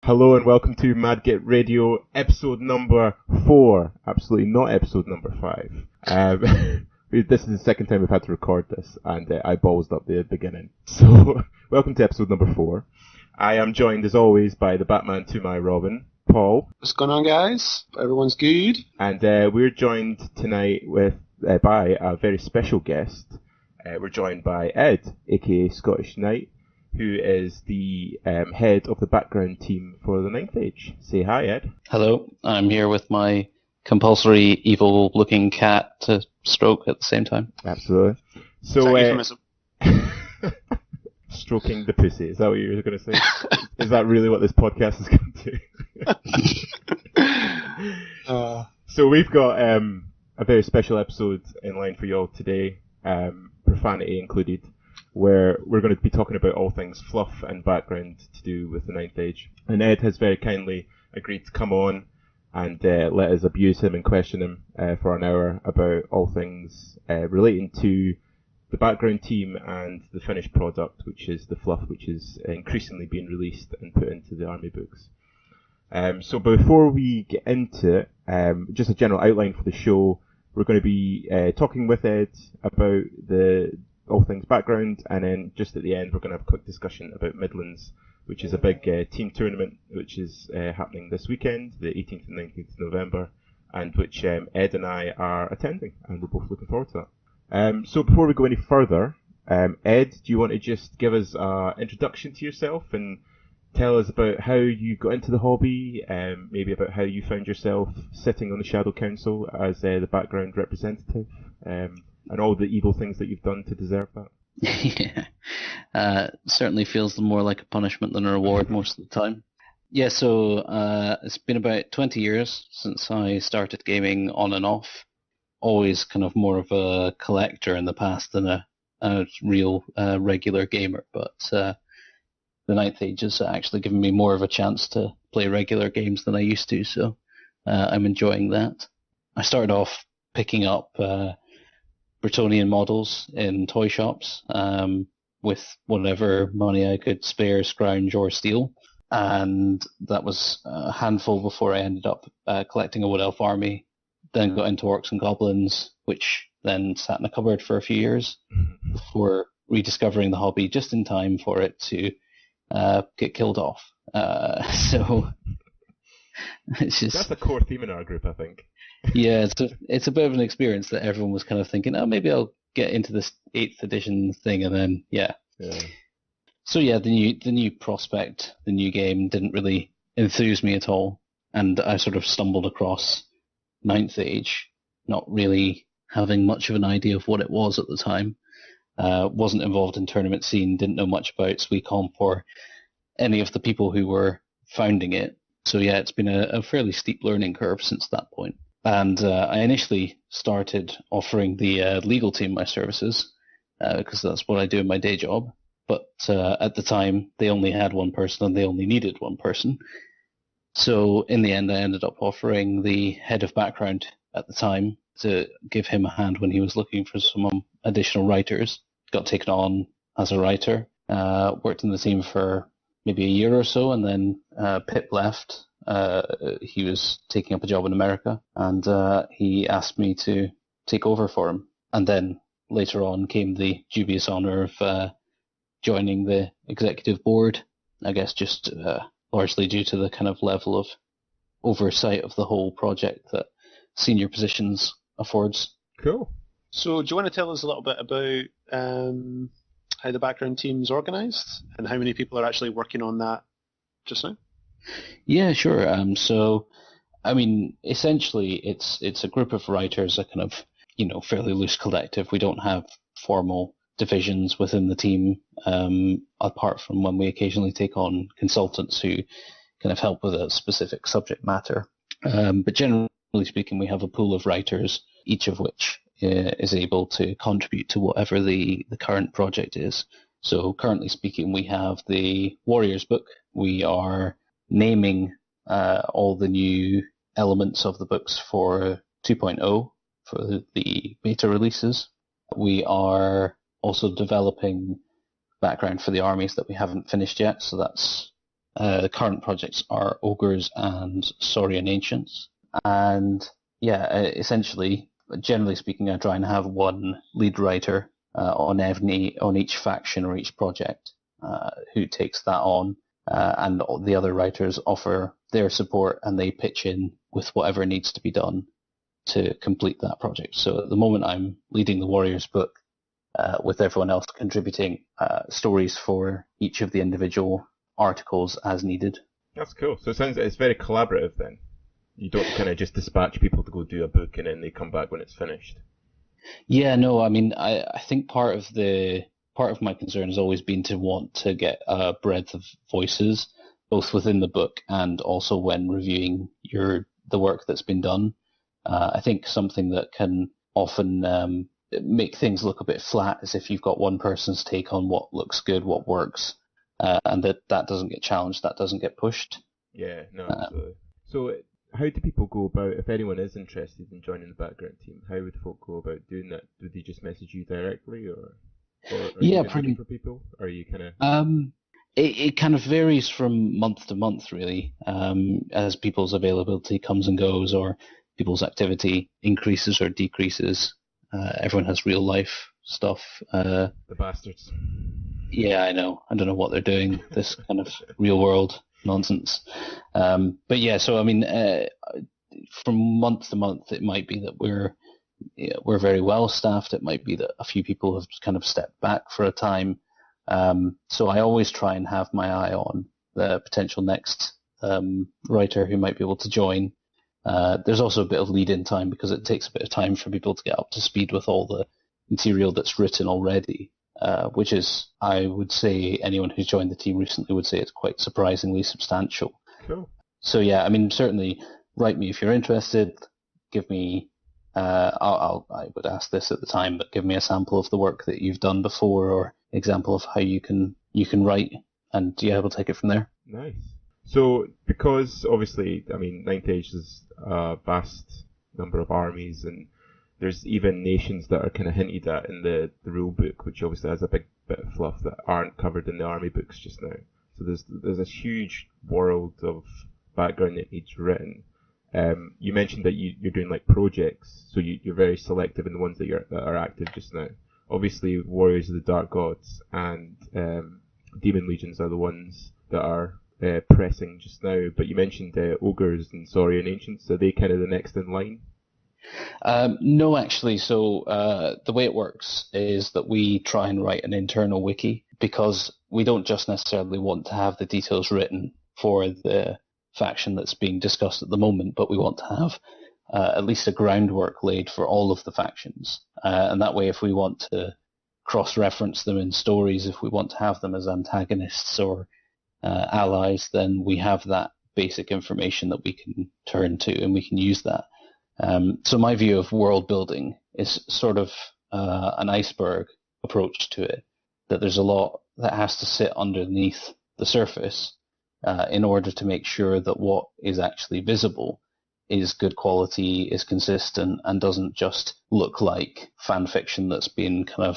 Hello and welcome to Mad Git Radio, episode number 4. Absolutely not episode number 5. This is the second time we've had to record this, and I ballsed up the beginning. So, welcome to episode number 4. I am joined, as always, by the Batman to my Robin, Paul. What's going on, guys? Everyone's good. And we're joined tonight by a very special guest. We're joined by Ed, a.k.a. Scottish Knight, who is the head of the background team for the 9th Age. Say hi, Ed. Hello, I'm here with my compulsory evil-looking cat to stroke at the same time. Absolutely. So, stroking the pussy, is that what you were going to say? Is that really what this podcast is going to do? So we've got a very special episode in line for you all today, profanity included, where we're going to be talking about all things fluff and background to do with the 9th Age. And Ed has very kindly agreed to come on and let us abuse him and question him for an hour about all things relating to the background team and the finished product, which is the fluff, which is increasingly being released and put into the army books. So before we get into it, just a general outline for the show, we're going to be talking with Ed about the all things background, and then just at the end we're going to have a quick discussion about Midlands, which is a big team tournament which is happening this weekend, the 18th and 19th of November, and which Ed and I are attending, and we're both looking forward to that. So before we go any further, Ed, do you want to just give us an introduction to yourself and tell us about how you got into the hobby, maybe about how you found yourself sitting on the Shadow Council as the background representative, and all the evil things that you've done to deserve that? Yeah, certainly feels more like a punishment than a reward most of the time. Yeah, so it's been about 20 years since I started gaming on and off. Always kind of more of a collector in the past than a real regular gamer, but the 9th Age has actually given me more of a chance to play regular games than I used to, so I'm enjoying that. I started off picking up Bretonian models in toy shops with whatever money I could spare, scrounge or steal, and that was a handful before I ended up collecting a Wood Elf army, then got into Orcs and Goblins, which then sat in a cupboard for a few years before rediscovering the hobby just in time for it to get killed off. So it's just... That's a core theme in our group, I think. Yeah, it's a bit of an experience that everyone was kind of thinking, oh, maybe I'll get into this 8th edition thing, and then yeah. So yeah, the new prospect, the new game didn't really enthuse me at all, and I sort of stumbled across 9th Age, not really having much of an idea of what it was at the time. Wasn't involved in tournament scene, didn't know much about SweComp or any of the people who were founding it. So yeah, it's been a fairly steep learning curve since that point. And I initially started offering the legal team my services, because that's what I do in my day job. But at the time, they only had one person and they only needed one person. So in the end, I ended up offering the head of background at the time to give him a hand when he was looking for some additional writers. Got taken on as a writer, worked in the team for maybe a year or so, and then Pip left. He was taking up a job in America, and he asked me to take over for him. And then later on came the dubious honour of joining the executive board, I guess just largely due to the kind of level of oversight of the whole project that senior positions affords. Cool. So do you want to tell us a little bit about how the background team's organised and how many people are actually working on that just now? Yeah, sure. So, I mean, essentially, it's a group of writers, a kind of, fairly loose collective. We don't have formal divisions within the team, apart from when we occasionally take on consultants who kind of help with a specific subject matter. But generally speaking, we have a pool of writers, each of which is able to contribute to whatever the current project is. So currently speaking, we have the Warriors book. We are naming all the new elements of the books for 2.0 for the beta releases. We are also developing background for the armies that we haven't finished yet, so that's The current projects are Ogres and Saurian Ancients. And yeah, essentially, generally speaking, I try and have one lead writer on each faction or each project who takes that on, and the other writers offer their support and they pitch in with whatever needs to be done to complete that project. So at the moment, I'm leading the Warriors book with everyone else contributing stories for each of the individual articles as needed. That's cool. So it sounds like it's very collaborative then. You don't kind of just dispatch people to go do a book and then they come back when it's finished. Yeah, no, I mean, I think part of my concern has always been to want to get a breadth of voices, both within the book and also when reviewing the work that's been done. I think something that can often make things look a bit flat is if you've got one person's take on what looks good, what works, and that doesn't get challenged, that doesn't get pushed. Yeah, no, absolutely. So how do people go about, if anyone is interested in joining the background team, how would folk go about doing that? Would they just message you directly, or are you looking for people? Or are you kind of... It kind of varies from month to month, really, as people's availability comes and goes, or people's activity increases or decreases. Everyone has real life stuff. The bastards. Yeah, I know. I don't know what they're doing, this kind of real world nonsense. But yeah, so I mean, from month to month, it might be that we're very well staffed. It might be that a few people have kind of stepped back for a time. So I always try and have my eye on the potential next writer who might be able to join. There's also a bit of lead-in time because it takes a bit of time for people to get up to speed with all the material that's written already, which is, I would say, anyone who's joined the team recently would say it's quite surprisingly substantial. Cool. So yeah, I mean, certainly write me if you're interested. Give me, I would ask this at the time, but give me a sample of the work that you've done before or example of how you can write, and yeah, we'll take it from there. Nice. So, because obviously, I mean, Ninth Age is a vast number of armies, and there's even nations that are kind of hinted at in the rule book, which obviously has a big bit of fluff that aren't covered in the army books just now. So there's this huge world of background that needs written. You mentioned that you're doing like projects, so you're very selective in the ones that are active just now. Obviously, Warriors of the Dark Gods and Demon Legions are the ones that are pressing just now, but you mentioned Ogres and Saurian Ancients. Are they kind of the next in line? No, actually. So the way it works is that we try and write an internal wiki, because we don't just necessarily want to have the details written for the faction that's being discussed at the moment, but we want to have at least a groundwork laid for all of the factions. And that way, if we want to cross-reference them in stories, if we want to have them as antagonists or allies, then we have that basic information that we can turn to, and we can use that. So my view of world building is sort of an iceberg approach to it, that there's a lot that has to sit underneath the surface in order to make sure that what is actually visible is good quality, is consistent, and doesn't just look like fan fiction that's been kind of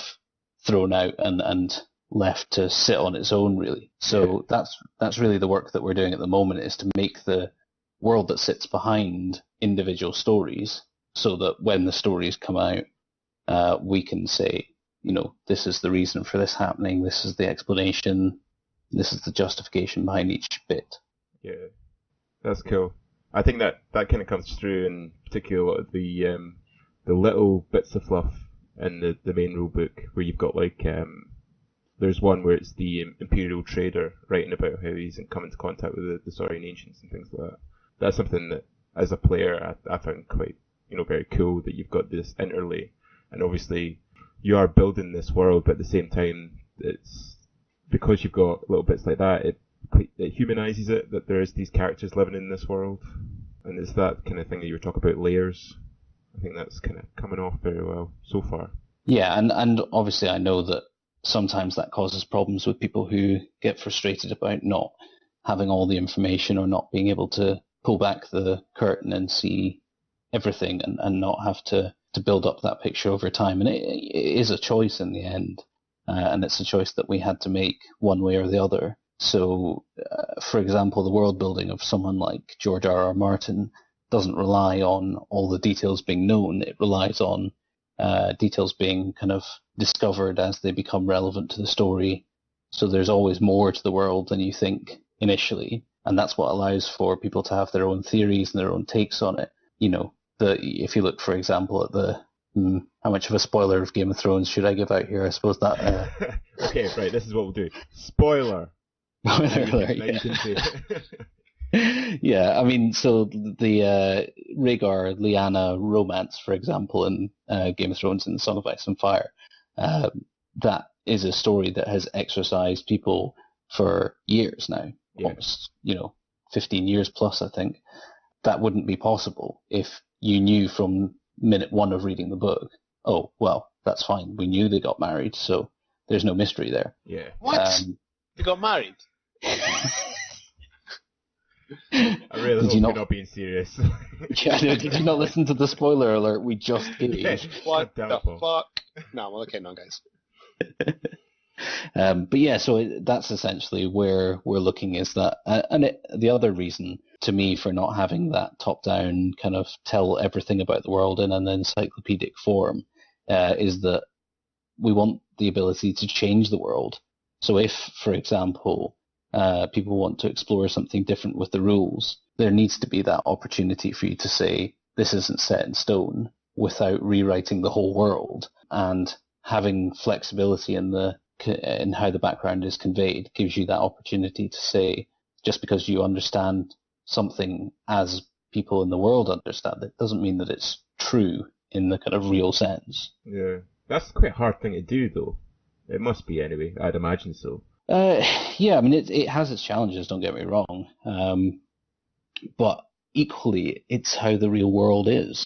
thrown out and left to sit on its own, really. So that's really the work that we're doing at the moment, is to make the world that sits behind individual stories, so that when the stories come out, we can say, you know, this is the reason for this happening, this is the explanation, this is the justification behind each bit. Yeah, that's cool. I think that kind of comes through in particular a lot of the little bits of fluff in the main rule book, where you've got like there's one where it's the Imperial Trader writing about how he's come into contact with the Saurian Ancients and things like that. That's something that, as a player, I found quite, very cool, that you've got this interlay. And obviously, you are building this world, but at the same time, it's because you've got little bits like that, it humanizes it, that there is these characters living in this world. And it's that kind of thing that you were talking about, layers. I think that's kind of coming off very well so far. Yeah, and obviously I know that sometimes that causes problems with people who get frustrated about not having all the information, or not being able to pull back the curtain and see everything, and not have to build up that picture over time. And it is a choice in the end, and it's a choice that we had to make one way or the other So, for example, the world building of someone like George R.R. Martin doesn't rely on all the details being known. It relies on details being kind of discovered as they become relevant to the story. So there's always more to the world than you think initially, and that's what allows for people to have their own theories and their own takes on it. If you look, for example, at the how much of a spoiler of Game of Thrones should I give out here? I suppose that. Okay, right. This is what we'll do. Spoiler. Yeah, I mean, so the Rhaegar Lyanna romance, for example, in Game of Thrones and Song of Ice and Fire, that is a story that has exercised people for years now, almost 15 years plus, I think. That wouldn't be possible if you knew from minute one of reading the book, oh, well, that's fine. We knew they got married, so there's no mystery there. Yeah. What? They got married? I really hope you're not being serious. Yeah, no, did you not listen to the spoiler alert we just gave? What the fuck? No, well, okay, no, guys. But yeah, so that's essentially where we're looking, is that, the other reason to me for not having that top-down kind of tell everything about the world in an encyclopedic form is that we want the ability to change the world. So if, for example, people want to explore something different with the rules, there needs to be that opportunity for you to say, this isn't set in stone, without rewriting the whole world. And having flexibility in how the background is conveyed gives you that opportunity to say, just because you understand something as people in the world understand it, doesn't mean that it's true in the kind of real sense. Yeah, that's quite a hard thing to do, though. It must be anyway. I'd imagine so. Yeah, I mean, it has its challenges, don't get me wrong. But equally, it's how the real world is.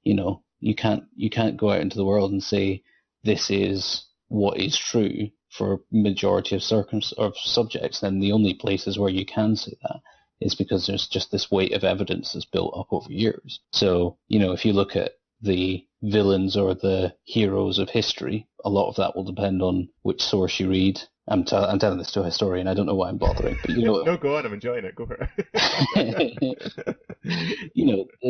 You can't go out into the world and say, this is what is true for majority of subjects. And the only places where you can say that is because there's just this weight of evidence that's built up over years. So, if you look at the villains or the heroes of history, a lot of that will depend on which source you read. I'm telling this to a historian. I don't know why I'm bothering, but No, go on. I'm enjoying it. Go for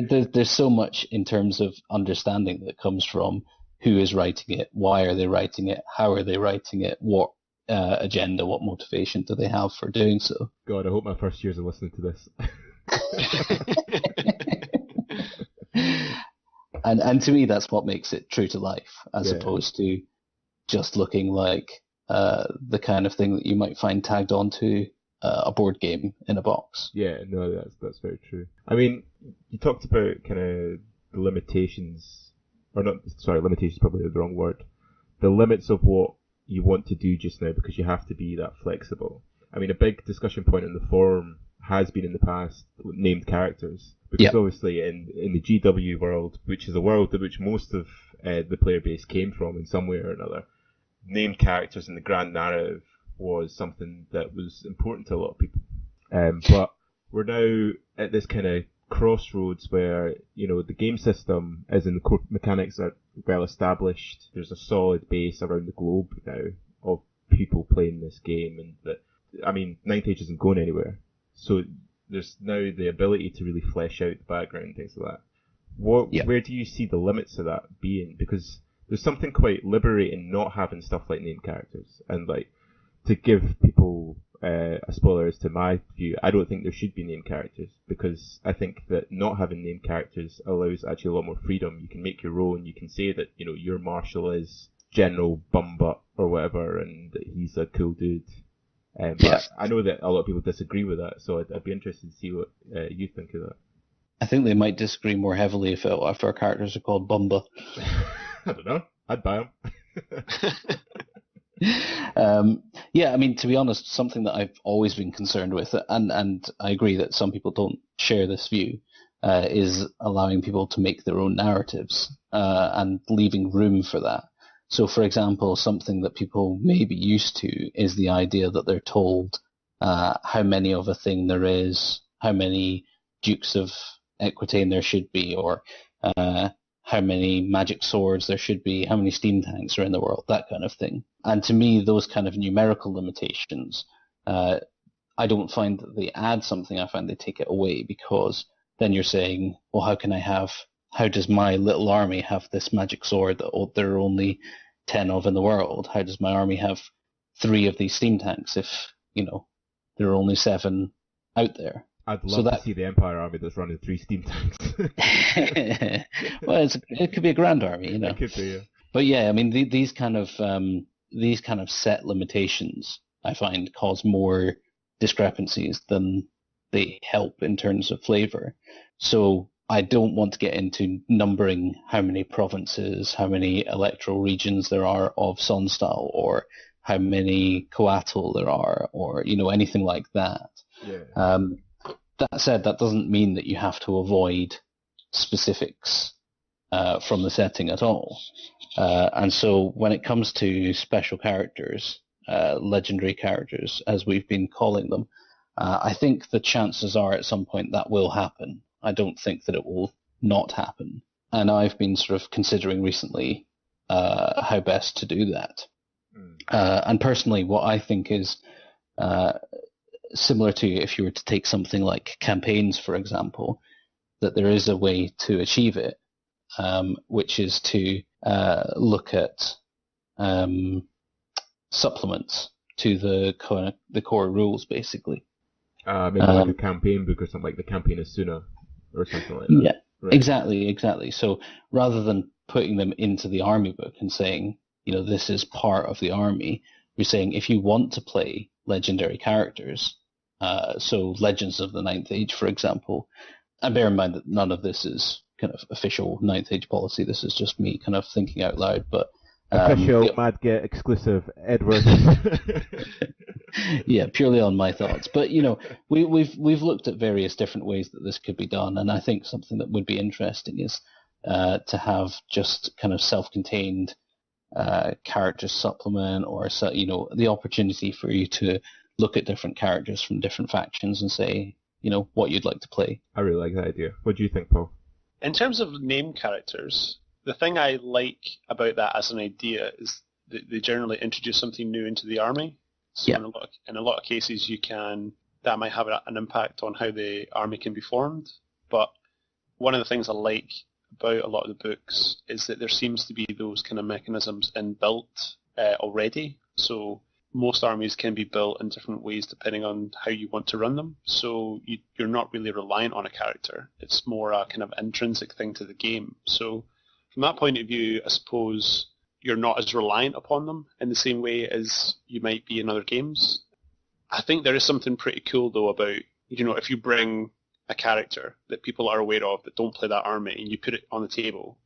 it. There's so much in terms of understanding that comes from who is writing it, why are they writing it, how are they writing it, what agenda, what motivation do they have for doing so. God, I hope my first years are listening to this. And to me, that's what makes it true to life, as opposed to just looking like the kind of thing that you might find tagged onto a board game in a box. Yeah, no, that's very true. I mean, you talked about kind of the limitations, or not, sorry, limitations is probably the wrong word. The limits of what you want to do just now, because you have to be that flexible. I mean, a big discussion point in the forum has been in the past named characters. Because obviously in the GW world, which is a world in which most of the player base came from in some way or another, named characters in the grand narrative was something that was important to a lot of people. But we're now at this kind of crossroads where, the game system, as in the core mechanics, are well established. There's a solid base around the globe now of people playing this game, and Ninth Age isn't going anywhere. So there's now the ability to really flesh out the background, things like that. Where do you see the limits of that being? Because there's something quite liberating not having stuff like named characters. And to give people a spoiler as to my view, I don't think there should be named characters, because I think that not having named characters allows actually a lot more freedom. You can make your own. You can say that, your marshal is General Bumbutt or whatever, and that he's a cool dude. But I know that a lot of people disagree with that, so I'd be interested to see what you think of that. I think they might disagree more heavily if our characters are called Bumba. I don't know. I'd buy them. To be honest, something that I've always been concerned with, and I agree that some people don't share this view, is allowing people to make their own narratives and leaving room for that. So, for example, something that people may be used to is the idea that they're told how many of a thing there is, how many Dukes of Aquitaine there should be, or how many magic swords there should be, how many steam tanks are in the world, that kind of thing. And to me, those kind of numerical limitations I don't find that they add something. I find they take it away, because then you're saying, well, how does my little army have this magic sword that there are only 10 of in the world? How does my army have 3 of these steam tanks if, there are only 7 out there? I'd love to see the Empire army that's running 3 steam tanks. Well, it could be a grand army, It could be, yeah. But yeah, I mean, these kind of set limitations, I find, cause more discrepancies than they help in terms of flavor. So I don't want to get into numbering how many provinces, how many electoral regions there are of Sonstal, or how many Coatl there are, or anything like that. Yeah. That said, that doesn't mean that you have to avoid specifics from the setting at all. And so when it comes to special characters, legendary characters, as we've been calling them, I think the chances are at some point that will happen. I don't think that it will not happen. And I've been sort of considering recently how best to do that. And personally, what I think is similar to if you were to take something like campaigns, for example, that there is a way to achieve it, which is to look at supplements to the core rules, basically. Maybe like a campaign book or something, like the campaign is Suna or something like that. Yeah, right. Exactly. So rather than putting them into the army book and saying, this is part of the army, you're saying if you want to play legendary characters, so Legends of the Ninth Age, for example, and bear in mind that none of this is kind of official Ninth Age policy. This is just me kind of thinking out loud, but official Mad Git exclusive, Edward. Yeah, purely on my thoughts. But we've looked at various different ways that this could be done, and I think something that would be interesting is to have just kind of self-contained character supplement, or the opportunity for you to look at different characters from different factions and say, what you'd like to play. I really like that idea. What do you think, Paul? In terms of name characters, the thing I like about that as an idea is that they generally introduce something new into the army. So yeah. in a lot of cases, that might have an impact on how the army can be formed. But one of the things I like about a lot of the books is that there seems to be those kind of mechanisms inbuilt already. So most armies can be built in different ways depending on how you want to run them. So you're not really reliant on a character. It's more a kind of intrinsic thing to the game. So from that point of view, I suppose you're not as reliant upon them in the same way as you might be in other games. I think there is something pretty cool, though, about, if you bring a character that people are aware of that don't play that army and you put it on the table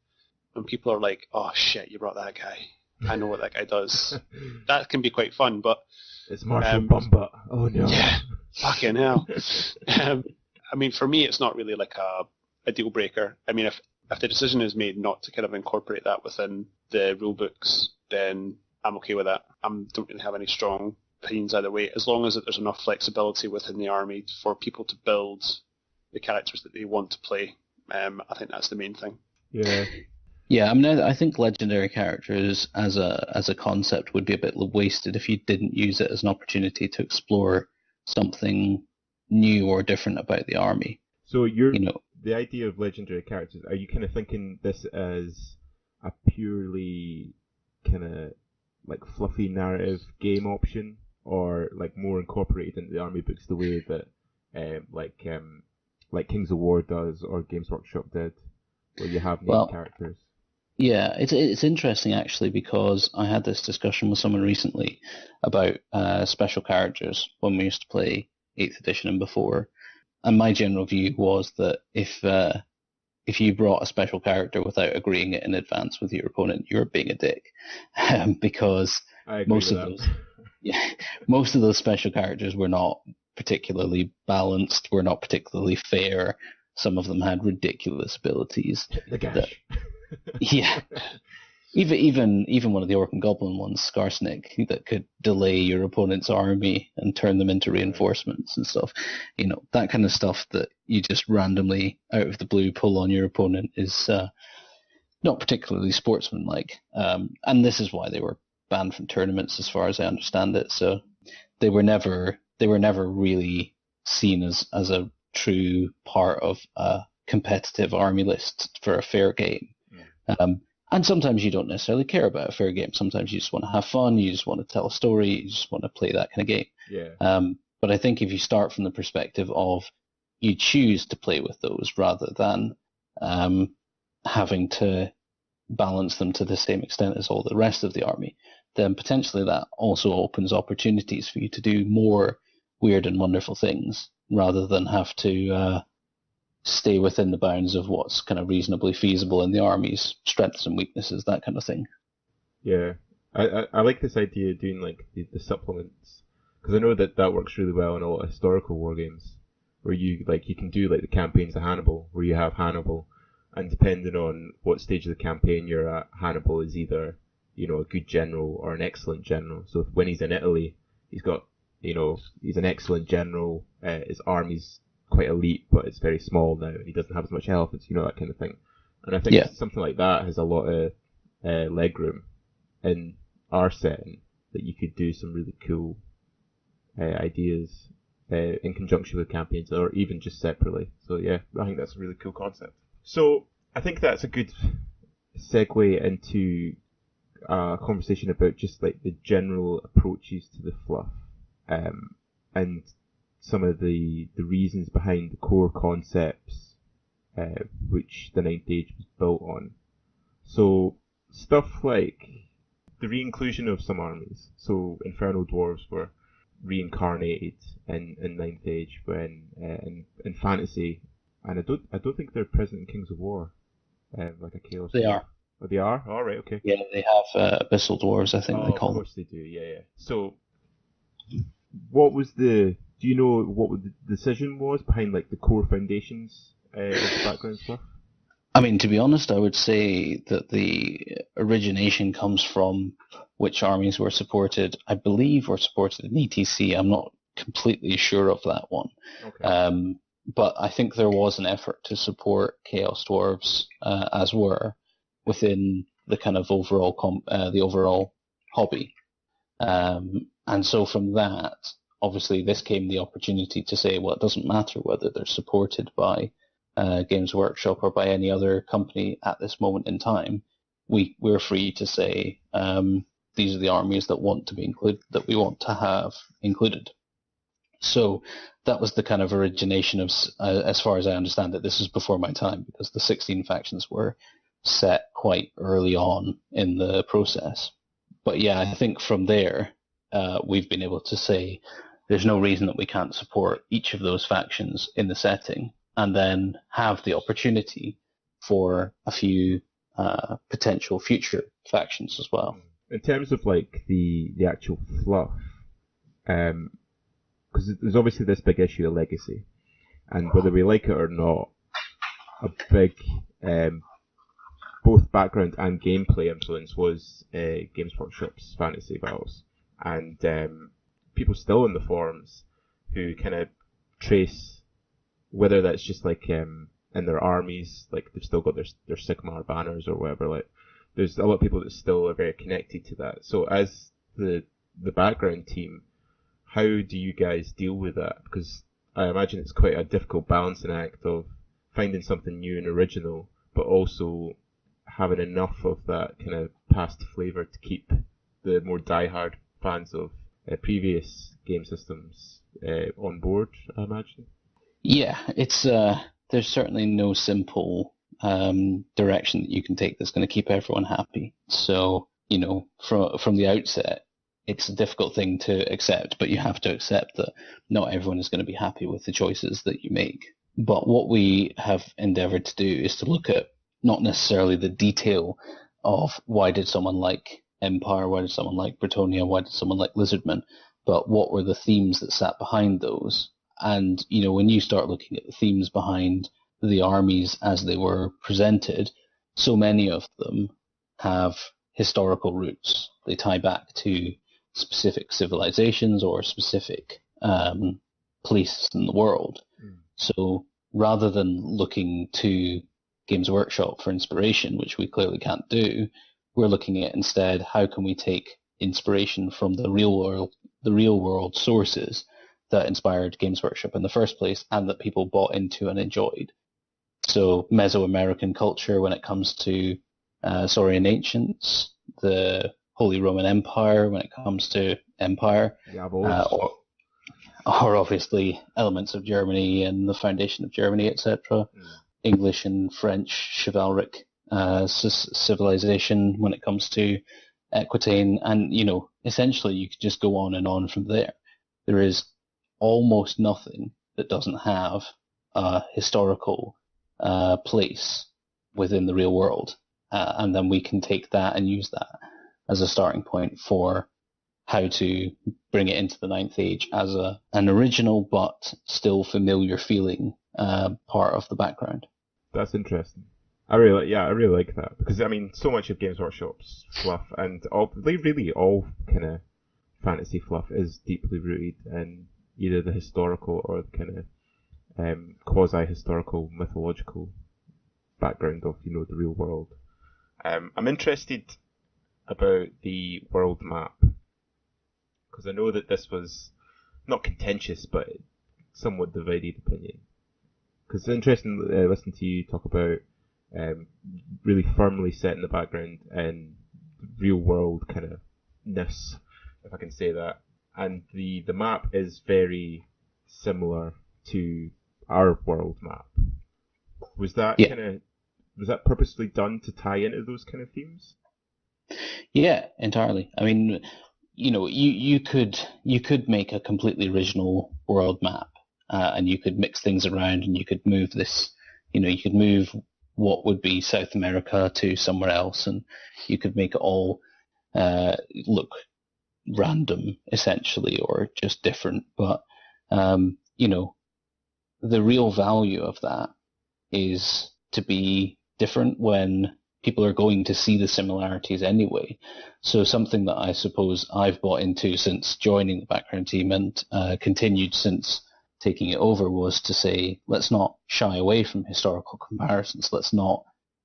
and people are like, oh shit, you brought that guy. I know what that guy does. That can be quite fun, but... It's Marshal Bumba. Oh no. Yeah, fucking hell. For me, it's not really like a deal breaker. If the decision is made not to kind of incorporate that within the rule books, then I'm okay with that. I don't really have any strong opinions either way, as long as there's enough flexibility within the army for people to build the characters that they want to play. I think that's the main thing. Yeah. Yeah, I think legendary characters as a concept would be a bit wasted if you didn't use it as an opportunity to explore something new or different about the army. So the idea of legendary characters, are you kind of thinking this as a purely kind of like fluffy narrative game option, or like more incorporated into the army books the way that like Kings of War does or Games Workshop did, where you have named characters? Yeah, it's interesting actually, because I had this discussion with someone recently about special characters when we used to play 8th edition and before, and my general view was that if you brought a special character without agreeing it in advance with your opponent, you're being a dick, because most of those special characters were not particularly balanced, were not particularly fair. Some of them had ridiculous abilities. The gash. Yeah. Even one of the Orc and Goblin ones, Skarsnik, that could delay your opponent's army and turn them into reinforcements and stuff. That kind of stuff that you just randomly, out of the blue, pull on your opponent is not particularly sportsmanlike. And this is why they were banned from tournaments, as far as I understand it. So they were never they were never really seen as a true part of a competitive army list for a fair game. And sometimes you don't necessarily care about a fair game. Sometimes you just want to have fun, you just want to tell a story, you just want to play that kind of game. Yeah. But I think if you start from the perspective of you choose to play with those rather than having to balance them to the same extent as all the rest of the army, then potentially that also opens opportunities for you to do more weird and wonderful things rather than have to stay within the bounds of what's kind of reasonably feasible in the army's strengths and weaknesses, that kind of thing. Yeah, I like this idea of doing like the supplements, because I know that works really well in a lot of historical war games, where you can do like the campaigns of Hannibal, where you have Hannibal, and depending on what stage of the campaign you're at, Hannibal is either a good general or an excellent general. So when he's in Italy, he's an excellent general. His army's quite elite, but it's very small now, and he doesn't have as much health. It's that kind of thing. And I think something like that has a lot of leg room in our setting, that you could do some really cool ideas in conjunction with campaigns, or even just separately. So yeah, I think that's a really cool concept. So I think that's a good segue into a conversation about just like the general approaches to the fluff, and some of the reasons behind the core concepts which the Ninth Age was built on. So stuff like the re-inclusion of some armies. So Infernal Dwarves were reincarnated in Ninth Age when in fantasy, and I don't think they're present in Kings of War, like a Chaos. They are. Oh, they are? All right, okay. Yeah, they have Abyssal Dwarves, I think they call them. Of course they do, yeah. So what was do you know what the decision was behind like the core foundations of the background stuff? I mean, to be honest, I would say that the origination comes from which armies were supported. I believe were supported in ETC. I'm not completely sure of that one. Okay. But I think there was an effort to support Chaos Dwarves as were within the kind of overall hobby. And so from that, obviously, this came the opportunity to say, well, it doesn't matter whether they're supported by Games Workshop or by any other company at this moment in time. We're free to say these are the armies that want to be included, that we want to have included. So that was the kind of origination of, as far as I understand it, this is before my time, because the 16 factions were set quite early on in the process. But yeah, I think from there, we've been able to say there's no reason that we can't support each of those factions in the setting, and then have the opportunity for a few potential future factions as well. In terms of like the actual fluff, because there's obviously this big issue of legacy, and whether we like it or not, a big both background and gameplay influence was Games Workshop's Fantasy Battles, and people still in the forums who kind of trace, whether that's just like in their armies, like they've still got their Sigmar banners or whatever, like there's a lot of people that still are very connected to that. So as the background team, how do you guys deal with that? Because I imagine it's quite a difficult balancing act of finding something new and original, but also having enough of that kind of past flavour to keep the more diehard fans of previous game systems on board, I imagine. Yeah, it's there's certainly no simple direction that you can take that's going to keep everyone happy. So, from the outset, it's a difficult thing to accept, but you have to accept that not everyone is going to be happy with the choices that you make. But what we have endeavoured to do is to look at not necessarily the detail of why did someone like Empire, why did someone like Bretonnia, why did someone like Lizardmen, but what were the themes that sat behind those. And, when you start looking at the themes behind the armies as they were presented, so many of them have historical roots. They tie back to specific civilizations or specific places in the world. So rather than looking to Games Workshop for inspiration, which we clearly can't do, we're looking at instead how can we take inspiration from the real world sources that inspired Games Workshop in the first place and that people bought into and enjoyed. So Mesoamerican culture when it comes to Saurian Ancients, the Holy Roman Empire when it comes to Empire, or obviously elements of Germany and the foundation of Germany, etc. English and French chivalric civilization when it comes to Aquitaine, and essentially you could just go on and on from there. There is almost nothing that doesn't have a historical place within the real world, and then we can take that and use that as a starting point for how to bring it into the Ninth Age as an original but still familiar feeling part of the background. That's interesting. I really like that, because so much of Games Workshop's fluff and all kind of fantasy fluff is deeply rooted in either the historical or the kind of quasi-historical mythological background of the real world. I'm interested about the world map, because I know that this was not contentious but somewhat divided opinion. Because it's interesting listening to you talk about really firmly set in the background and real world kind of ness, if I can say that. And the map is very similar to our world map. Was that was that purposely done to tie into those kind of themes? Yeah, entirely. You could make a completely original world map, and you could mix things around, and you could move this. You could move what would be South America to somewhere else, and you could make it all look random, essentially, or just different. But the real value of that is to be different when people are going to see the similarities anyway. So something that I suppose I've bought into since joining the background team and continued since taking it over was to say, let's not shy away from historical comparisons. Let's not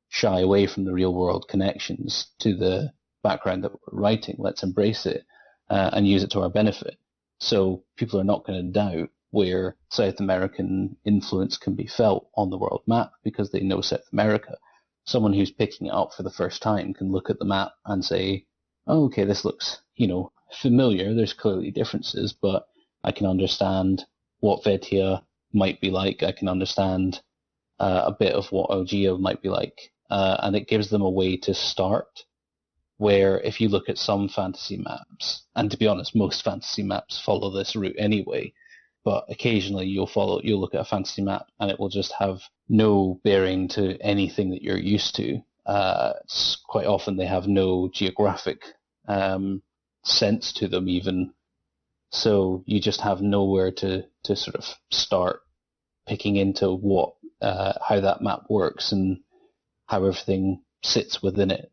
shy away from the real world connections to the background that we're writing. Let's embrace it and use it to our benefit. So people are not going to doubt where South American influence can be felt on the world map because they know South America. Someone who's picking it up for the first time can look at the map and say, oh, okay, this looks, familiar. There's clearly differences, but I can understand what Vetia might be like. I can understand a bit of what Algea might be like. And it gives them a way to start, where if you look at some fantasy maps, and to be honest, most fantasy maps follow this route anyway, but occasionally you'll look at a fantasy map and it will just have no bearing to anything that you're used to. Quite often they have no geographic sense to them even. So you just have nowhere to sort of start picking into how that map works and how everything sits within it.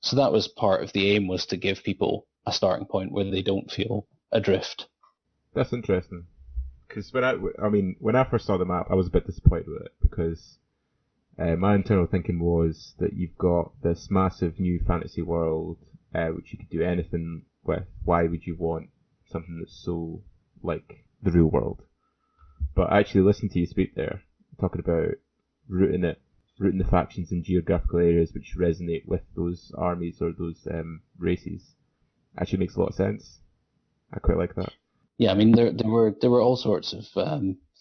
So that was part of the aim, was to give people a starting point where they don't feel adrift. That's interesting. Because when I first saw the map, I was a bit disappointed with it, because my internal thinking was that you've got this massive new fantasy world, which you could do anything with. Why would you want something that's so like the real world? But actually, listening to you speak there, talking about rooting the factions in geographical areas which resonate with those armies or those races, actually makes a lot of sense. I quite like that. Yeah, there were all sorts of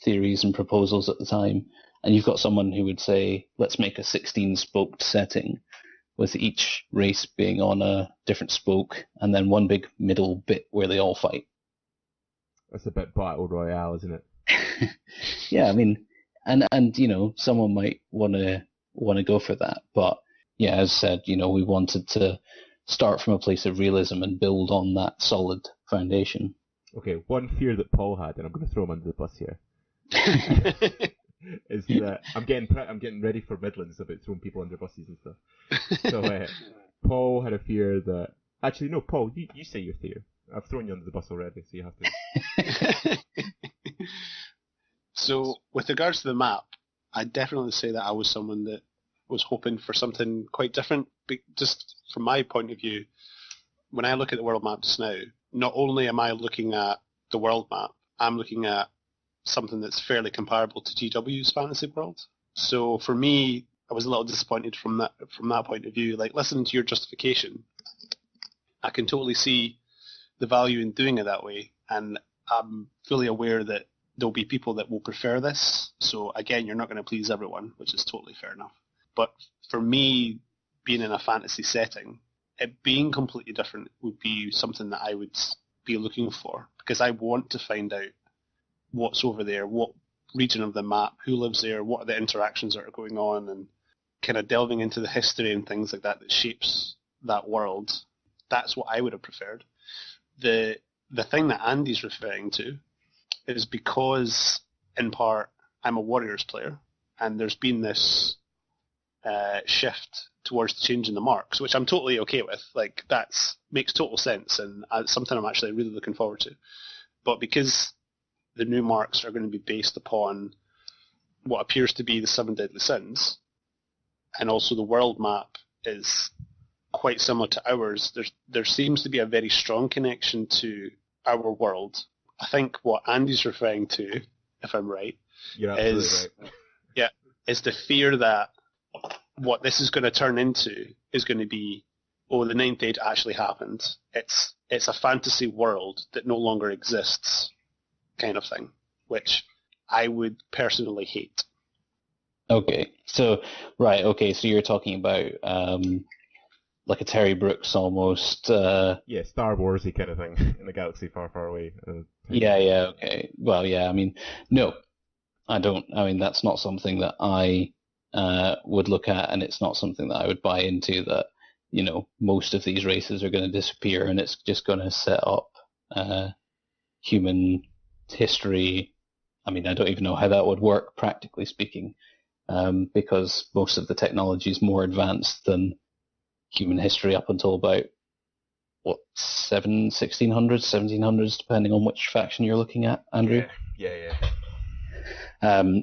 theories and proposals at the time, and you've got someone who would say, let's make a 16-spoked setting, with each race being on a different spoke, and then one big middle bit where they all fight. That's a bit battle royale, isn't it? Yeah, and someone might want to go for that, but yeah, as said, we wanted to start from a place of realism and build on that solid foundation. Okay, one fear that Paul had, and I'm going to throw him under the bus here, is that I'm getting ready for Midlands about throwing people under buses and stuff. So Paul had a fear that... Actually, no, Paul, you say your fear. I've thrown you under the bus already, so you have to... So, with regards to the map, I'd definitely say that I was someone that was hoping for something quite different. Just from my point of view, when I look at the world map just now, not only am I looking at the world map, I'm looking at something that's fairly comparable to GW's fantasy world. So for me, I was a little disappointed from that point of view. Like, listening to your justification, I can totally see the value in doing it that way, and I'm fully aware that there'll be people that will prefer this. So again, you're not going to please everyone, which is totally fair enough. But for me, being in a fantasy setting, it being completely different would be something that I would be looking for, because I want to find out what's over there, what region of the map, who lives there, what are the interactions that are going on, and kind of delving into the history and things like that that shapes that world. That's what I would have preferred. The thing that Andy's referring to is because, in part, I'm a Warriors player, and there's been this shift towards changing the marks, which I'm totally okay with. Like, that makes total sense, and something I'm actually really looking forward to. But because the new marks are going to be based upon what appears to be the 7 deadly sins, and also the world map is quite similar to ours, there seems to be a very strong connection to our world. I think what Andy's referring to, if I'm right, is the fear that what this is going to turn into is going to be, oh, the Ninth Age actually happened. It's a fantasy world that no longer exists, kind of thing, which I would personally hate. Okay, so you're talking about like a Terry Brooks almost. Star Warsy kind of thing in a galaxy far, far away. Okay. Well, yeah. I mean, no, I don't. I mean, that's not something that I would look at, and it's not something that I would buy into. That, you know, most of these races are going to disappear, and it's just going to set up human history. I mean, I don't even know how that would work, practically speaking, because most of the technology is more advanced than human history up until about, 1600s, 1700s, depending on which faction you're looking at, Andrew? Yeah.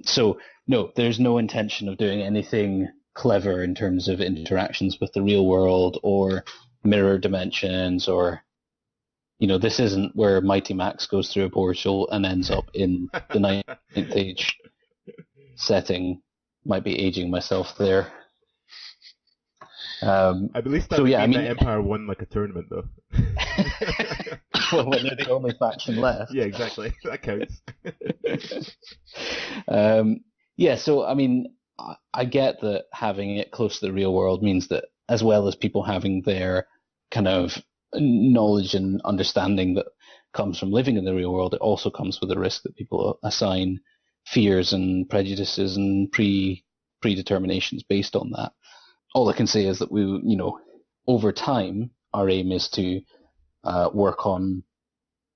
So, no, there's no intention of doing anything clever in terms of interactions with the real world or mirror dimensions, or, you know, this isn't where Mighty Max goes through a portal and ends up in the Ninth Age setting. Might be aging myself there. I believe that that Empire won like a tournament, though. Well, when they're the only faction left. Yeah, exactly. That counts. So, I mean, I get that having it close to the real world means that, as well as people having their kind of knowledge and understanding that comes from living in the real world, it also comes with the risk that people assign fears and prejudices and predeterminations based on that. All I can say is that we, you know, over time, our aim is to work on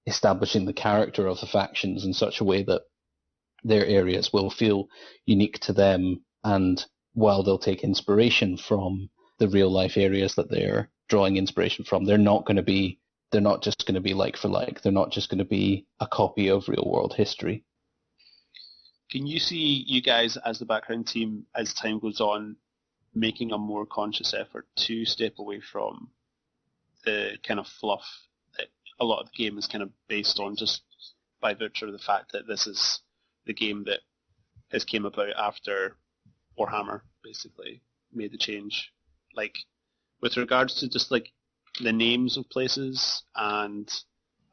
establishing the character of the factions in such a way that their areas will feel unique to them, and while they'll take inspiration from the real life areas that they're drawing inspiration from, they're not just going to be like for like. They're not just going to be a copy of real world history. Can you see you guys as the background team, as time goes on, making a more conscious effort to step away from the kind of fluff that a lot of the game is kind of based on, just by virtue of the fact that this is the game that has came about after Warhammer basically made the change? Like, with regards to just like the names of places and,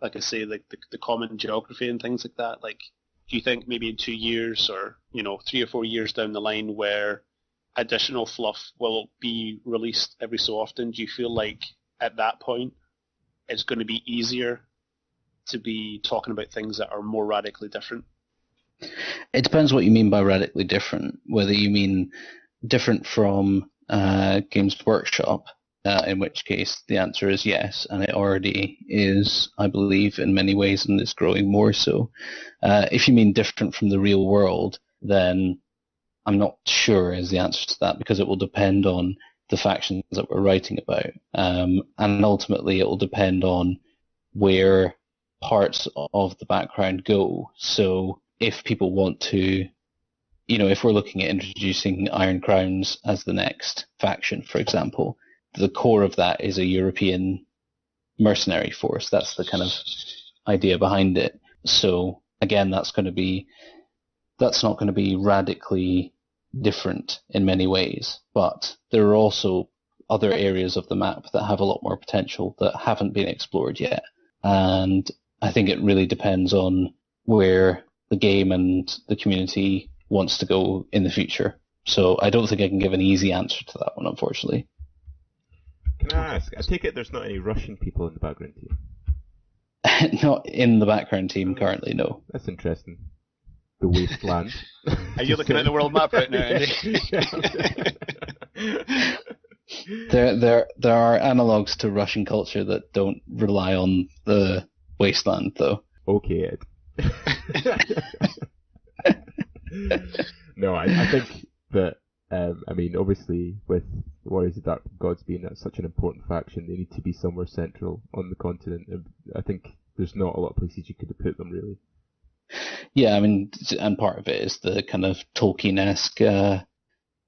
like I say, like the common geography and things like that, like, do you think maybe in 2 years or, 3 or 4 years down the line where additional fluff will be released every so often, do you feel like at that point it's going to be easier to be talking about things that are more radically different? It depends what you mean by radically different. Whether you mean different from Games Workshop, in which case the answer is yes, and it already is, I believe, in many ways, and it's growing more so. If you mean different from the real world, then I'm not sure is the answer to that, because it will depend on the factions that we're writing about. And ultimately it will depend on where parts of the background go. So if people want to, if we're looking at introducing Iron Crowns as the next faction, for example, the core of that is a European mercenary force. That's the kind of idea behind it. So again, that's not going to be radically different in many ways, but there are also other areas of the map that have a lot more potential that haven't been explored yet. And I think it really depends on where the game and the community wants to go in the future. So I don't think I can give an easy answer to that one, unfortunately. Can I ask? I take it there's not any Russian people in the background team? Not in the background team currently, no. That's interesting. The wasteland. Are you looking at the world map right now, Andy? There are analogues to Russian culture that don't rely on the wasteland, though. Okay, Ed. No, I think that, obviously, with Warriors of Dark Gods being such an important faction, they need to be somewhere central on the continent. I think there's not a lot of places you could have put them, really. Yeah, and part of it is the kind of Tolkien-esque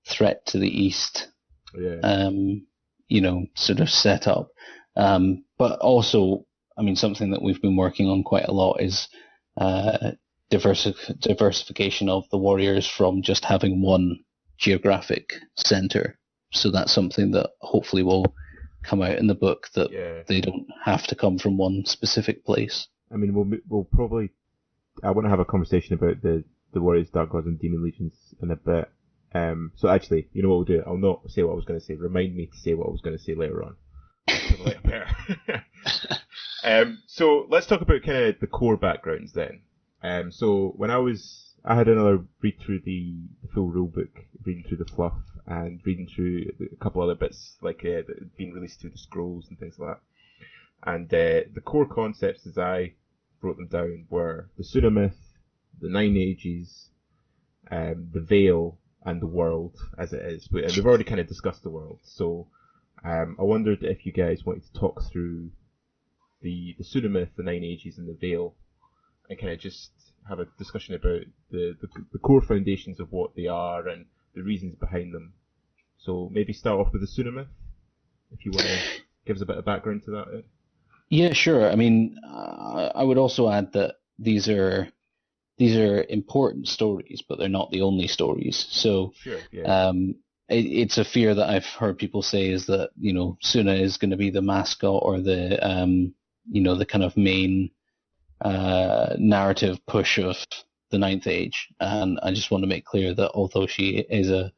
threat to the east, sort of set up. But also, something that we've been working on quite a lot is diversification of the warriors from just having one geographic center. So that's something that hopefully will come out in the book, that they don't have to come from one specific place. We'll probably... I want to have a conversation about the Warriors, Dark Gods, and Demon Legions in a bit. So actually, you know what we'll do? I'll not say what I was going to say. Remind me to say what I was going to say later on. So let's talk about kind of the core backgrounds then. So when I had another read through the full rulebook, reading through the fluff, and reading through a couple other bits that had been released through the scrolls and things like that. And the core concepts, as I wrote them down, were the Suna myth, the Nine Ages, the Veil, and the world as it is. And we've already kind of discussed the world, so I wondered if you guys wanted to talk through the Suna myth, the Nine Ages, and the Veil, and kind of just have a discussion about the core foundations of what they are and the reasons behind them. So maybe start off with the Suna myth, if you want to give us a bit of background to that, Ed. Yeah, sure. I would also add that these are important stories, but they're not the only stories. So, sure, yeah. It's a fear that I've heard people say is that Suna is going to be the mascot or the the kind of main narrative push of the Ninth Age, and I just want to make clear that although she is a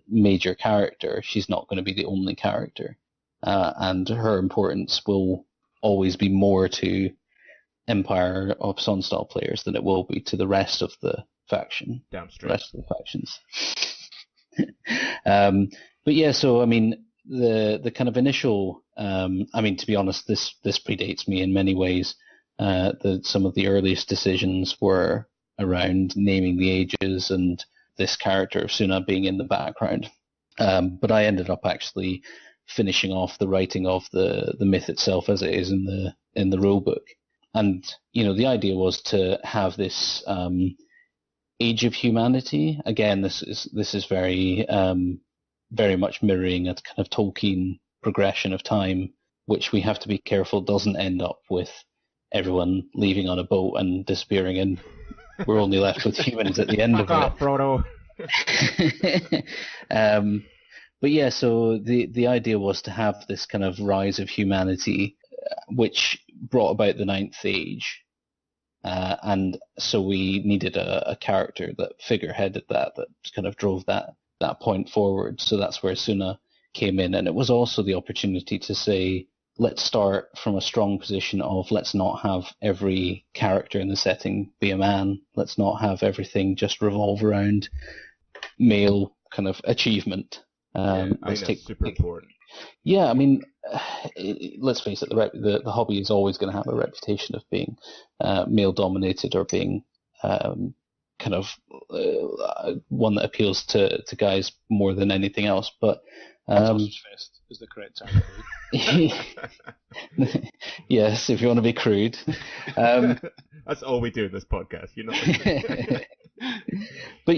major character, she's not going to be the only character, and her importance will always be more to Empire of Sunstall players than it will be to the rest of the faction. Damn straight. Rest of the factions. But yeah, so the kind of initial, to be honest, this predates me in many ways. Some of the earliest decisions were around naming the ages and this character of Suna being in the background. But I ended up actually finishing off the writing of the myth itself as it is in the rulebook. And the idea was to have this age of humanity. Again, this is very very much mirroring a kind of Tolkien progression of time, which we have to be careful doesn't end up with everyone leaving on a boat and disappearing, and we're only left with humans at the end of it. Frodo. But yeah, so the idea was to have this kind of rise of humanity, which brought about the Ninth Age, and so we needed a character that figureheaded that kind of drove that point forward. So that's where Suna came in, and it was also the opportunity to say, let's start from a strong position of let's not have every character in the setting be a man. Let's not have everything just revolve around male kind of achievement. I think that's super important. Yeah, let's face it, the hobby is always going to have a reputation of being male-dominated or being kind of one that appeals to guys more than anything else. But Sausage fest is the correct term. Yes, if you want to be crude. That's all we do in this podcast, But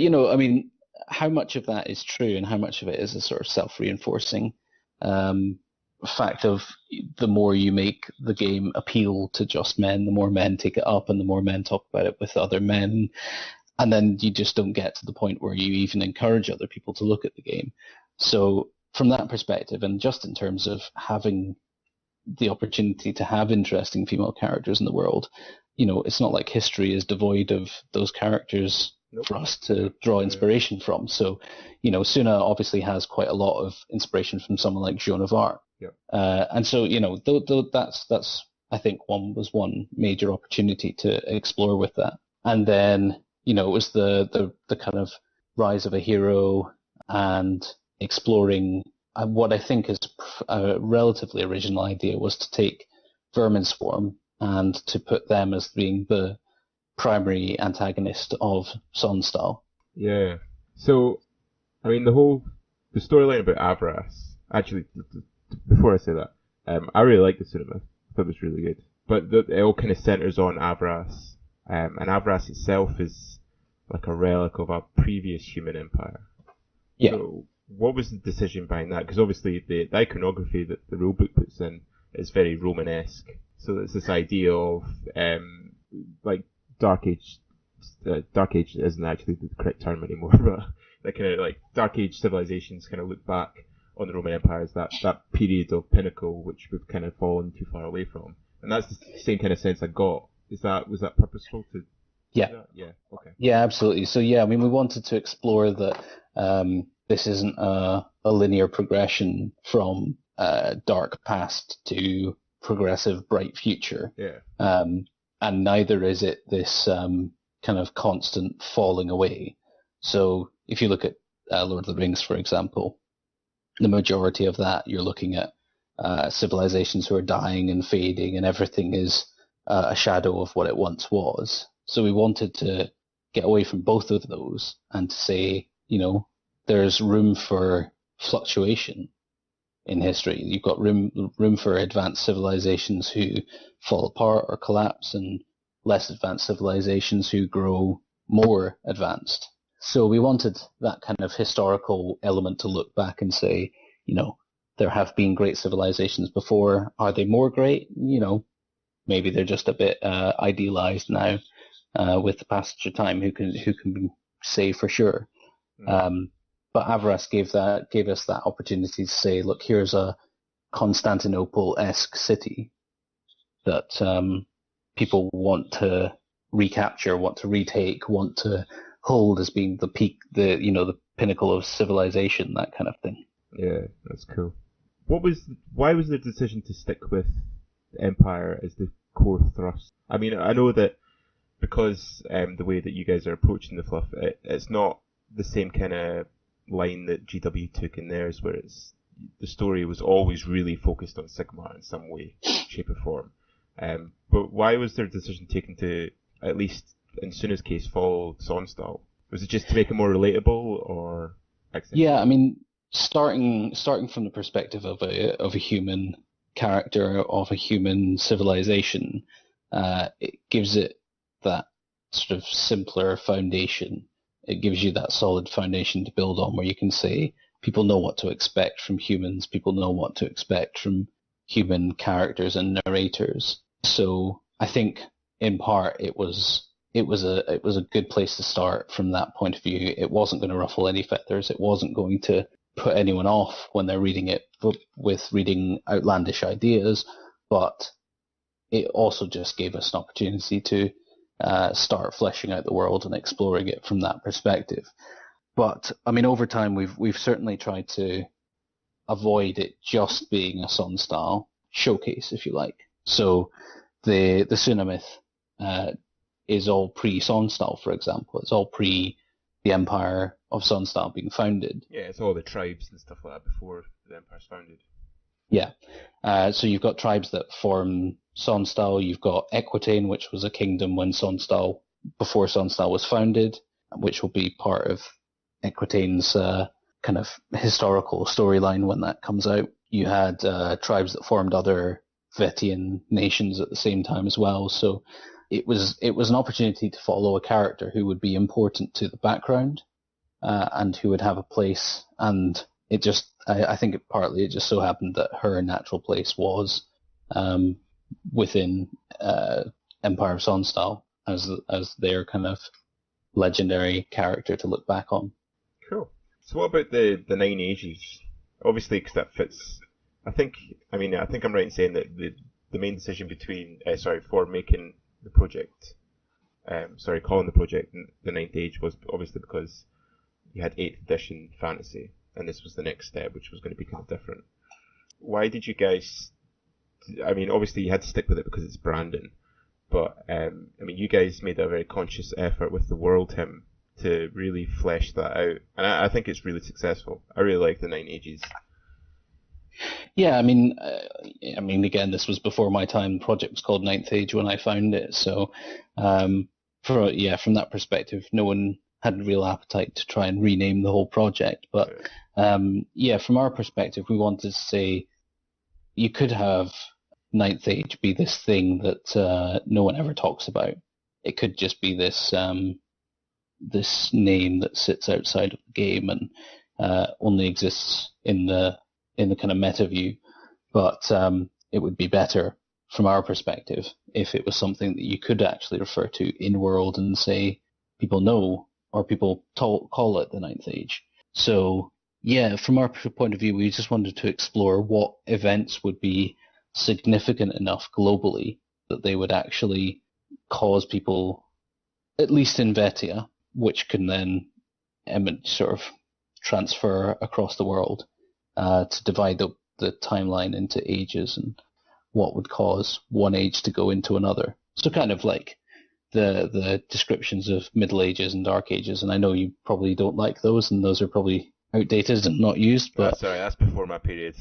how much of that is true and how much of it is a sort of self-reinforcing fact of the more you make the game appeal to just men, the more men take it up and the more men talk about it with other men. And then you just don't get to the point where you even encourage other people to look at the game. So from that perspective, and just in terms of having the opportunity to have interesting female characters in the world, it's not like history is devoid of those characters for us to draw inspiration from. So, Suna obviously has quite a lot of inspiration from someone like Joan of Arc. Yep. And so, that's I think one major opportunity to explore with that. And then, it was the kind of rise of a hero and exploring what I think is a relatively original idea was to take Vermin Swarm and to put them as being the primary antagonist of Sonstal. Yeah. So, I mean, the storyline about Avras, actually, before I say that, I really like the cinema. I thought it was really good. But it all kind of centers on Avras, and Avras itself is like a relic of a previous human empire. Yeah. So, what was the decision behind that? Because obviously the iconography that the rulebook puts in is very Romanesque. So it's this idea of like Dark Age. Dark Age isn't actually the correct term anymore, but that kind of like Dark Age civilizations kind of look back on the Roman Empire as that period of pinnacle which we've kind of fallen too far away from, and that's the same kind of sense I got. Was that purposeful to? Yeah. Yeah. Okay. Yeah, absolutely. So yeah, I mean, we wanted to explore that this isn't a linear progression from dark past to progressive bright future. Yeah. And neither is it this kind of constant falling away. So if you look at Lord of the Rings, for example, the majority of that you're looking at civilizations who are dying and fading, and everything is a shadow of what it once was. So we wanted to get away from both of those and to say, there's room for fluctuation in history. You've got room for advanced civilizations who fall apart or collapse, and less advanced civilizations who grow more advanced. So we wanted that kind of historical element to look back and say, there have been great civilizations before. Are they more great? Maybe they're just a bit idealized now with the passage of time. Who can say for sure? But Avras gave us that opportunity to say, look, here's a Constantinople-esque city that people want to recapture, want to retake, want to hold as being the peak, the pinnacle of civilization, that kind of thing. Yeah, that's cool. Why was the decision to stick with the Empire as the core thrust? I mean, I know that because the way that you guys are approaching the fluff, it's not the same kind of line that GW took in theirs, where the story was always really focused on Sigmar in some way, shape or form. But why was their decision taken to, at least in Suna's case, follow Sonstal? Was it just to make it more relatable, or? Yeah, I mean, starting from the perspective of a human character, of a human civilization, it gives it that sort of simpler foundation. It gives you that solid foundation to build on, where you can say people know what to expect from humans, people know what to expect from human characters and narrators. So I think in part it was a good place to start from that point of view. It wasn't going to ruffle any feathers. It wasn't going to put anyone off when they're reading it with reading outlandish ideas, but it also just gave us an opportunity to start fleshing out the world and exploring it from that perspective. But I mean, over time, we've certainly tried to avoid it just being a Sonstal showcase, if you like. So the Suna myth is all pre-Sonstal, for example. It's all pre the Empire of Sonstal being founded. Yeah, it's all the tribes and stuff like that before the Empire's founded. Yeah. So you've got tribes that form Sonstal. You've got Equitane, which was a kingdom before Sonstal was founded, which will be part of Equitane's kind of historical storyline when that comes out. You had tribes that formed other Vetian nations at the same time as well. So it was an opportunity to follow a character who would be important to the background and who would have a place. And it just I think partly it just so happened that her natural place was within Empire of Sonstal as their kind of legendary character to look back on. Cool. So what about the 9 Ages? Obviously, because that fits. I think I'm right in saying that the main decision for making the project, calling the project the 9th Age was obviously because you had 8th edition fantasy, and this was the next step, which was going to be kind of different. Why did you guys? I mean, obviously you had to stick with it because it's branding, but you guys made a very conscious effort with the world hymn to really flesh that out, and I think it's really successful. I really like the 9 Ages. Yeah, I mean, again, this was before my time. The project was called 9th Age when I found it, so from that perspective, no one had a real appetite to try and rename the whole project. But from our perspective, we wanted to say you could have 9th Age be this thing that no one ever talks about. It could just be this this name that sits outside of the game and only exists in the kind of meta view. But it would be better from our perspective if it was something that you could actually refer to in world and say people know or people call it the 9th Age. So yeah, from our point of view, we just wanted to explore what events would be significant enough globally that they would actually cause people, at least in Vetia, which can then sort of transfer across the world, to divide the timeline into ages and what would cause one age to go into another. So kind of like the descriptions of Middle Ages and Dark Ages, and I know you probably don't like those, and those are probably outdated and not used. But sorry, that's before my period.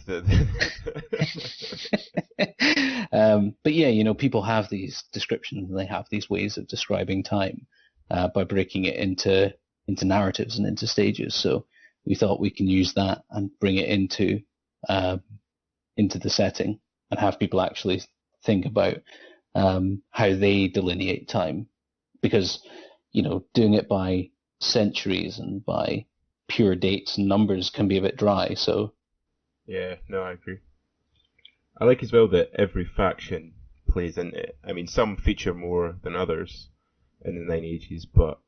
But yeah, people have these descriptions and they have these ways of describing time by breaking it into narratives and into stages. So we thought we can use that and bring it into the setting and have people actually think about how they delineate time, because doing it by centuries and by pure dates and numbers can be a bit dry. So yeah, no, I agree. I like as well that every faction plays into it. I mean, some feature more than others in the 9 Ages, but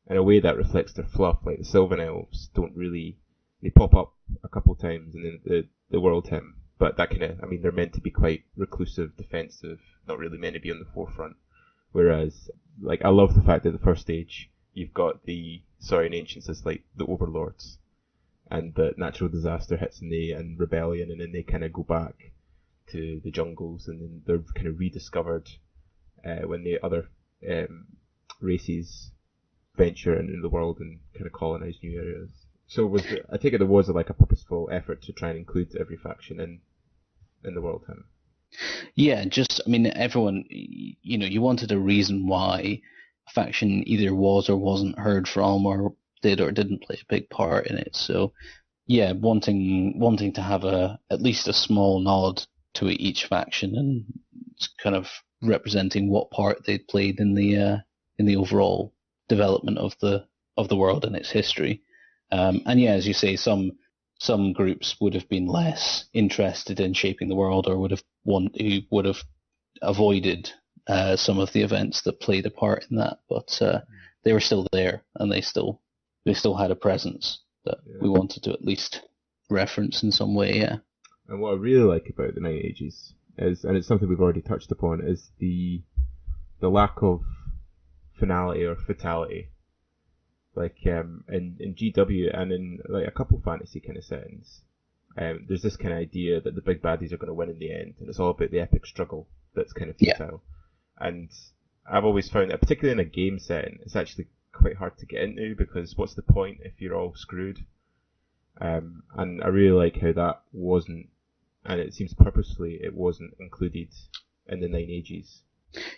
in a way that reflects their fluff. Like the Sylvan Elves they pop up a couple times in the world hymn, but that they're meant to be quite reclusive, defensive, not really meant to be on the forefront. Whereas, like, I love the fact that the first stage, you've got the Saurian Ancients as like the overlords, and the natural disaster hits and rebellion, and then they kind of go back to the jungles, and then they're kind of rediscovered when the other races venture into the world and kind of colonize new areas. So I take it there was like a purposeful effort to try and include every faction in the world hymn. Yeah, everyone, you wanted a reason why a faction either was or wasn't heard from, or did or didn't play a big part in it. So yeah, wanting to have at least a small nod to each faction and kind of representing what part they'd played in the overall development of the world and its history. And yeah, as you say, some groups would have been less interested in shaping the world, or who would have avoided some of the events that played a part in that. But they were still there, and they still had a presence that we wanted to at least reference in some way. Yeah. And what I really like about the 9 Ages is, and it's something we've already touched upon, is the lack of finality or fatality. Like in GW and in like a couple fantasy kind of settings, there's this kind of idea that the big baddies are going to win in the end, and it's all about the epic struggle that's kind of futile. Yeah. And I've always found that, particularly in a game setting, it's actually quite hard to get into, because what's the point if you're all screwed? And I really like how that wasn't, and it seems purposefully it wasn't included in the 9 Ages.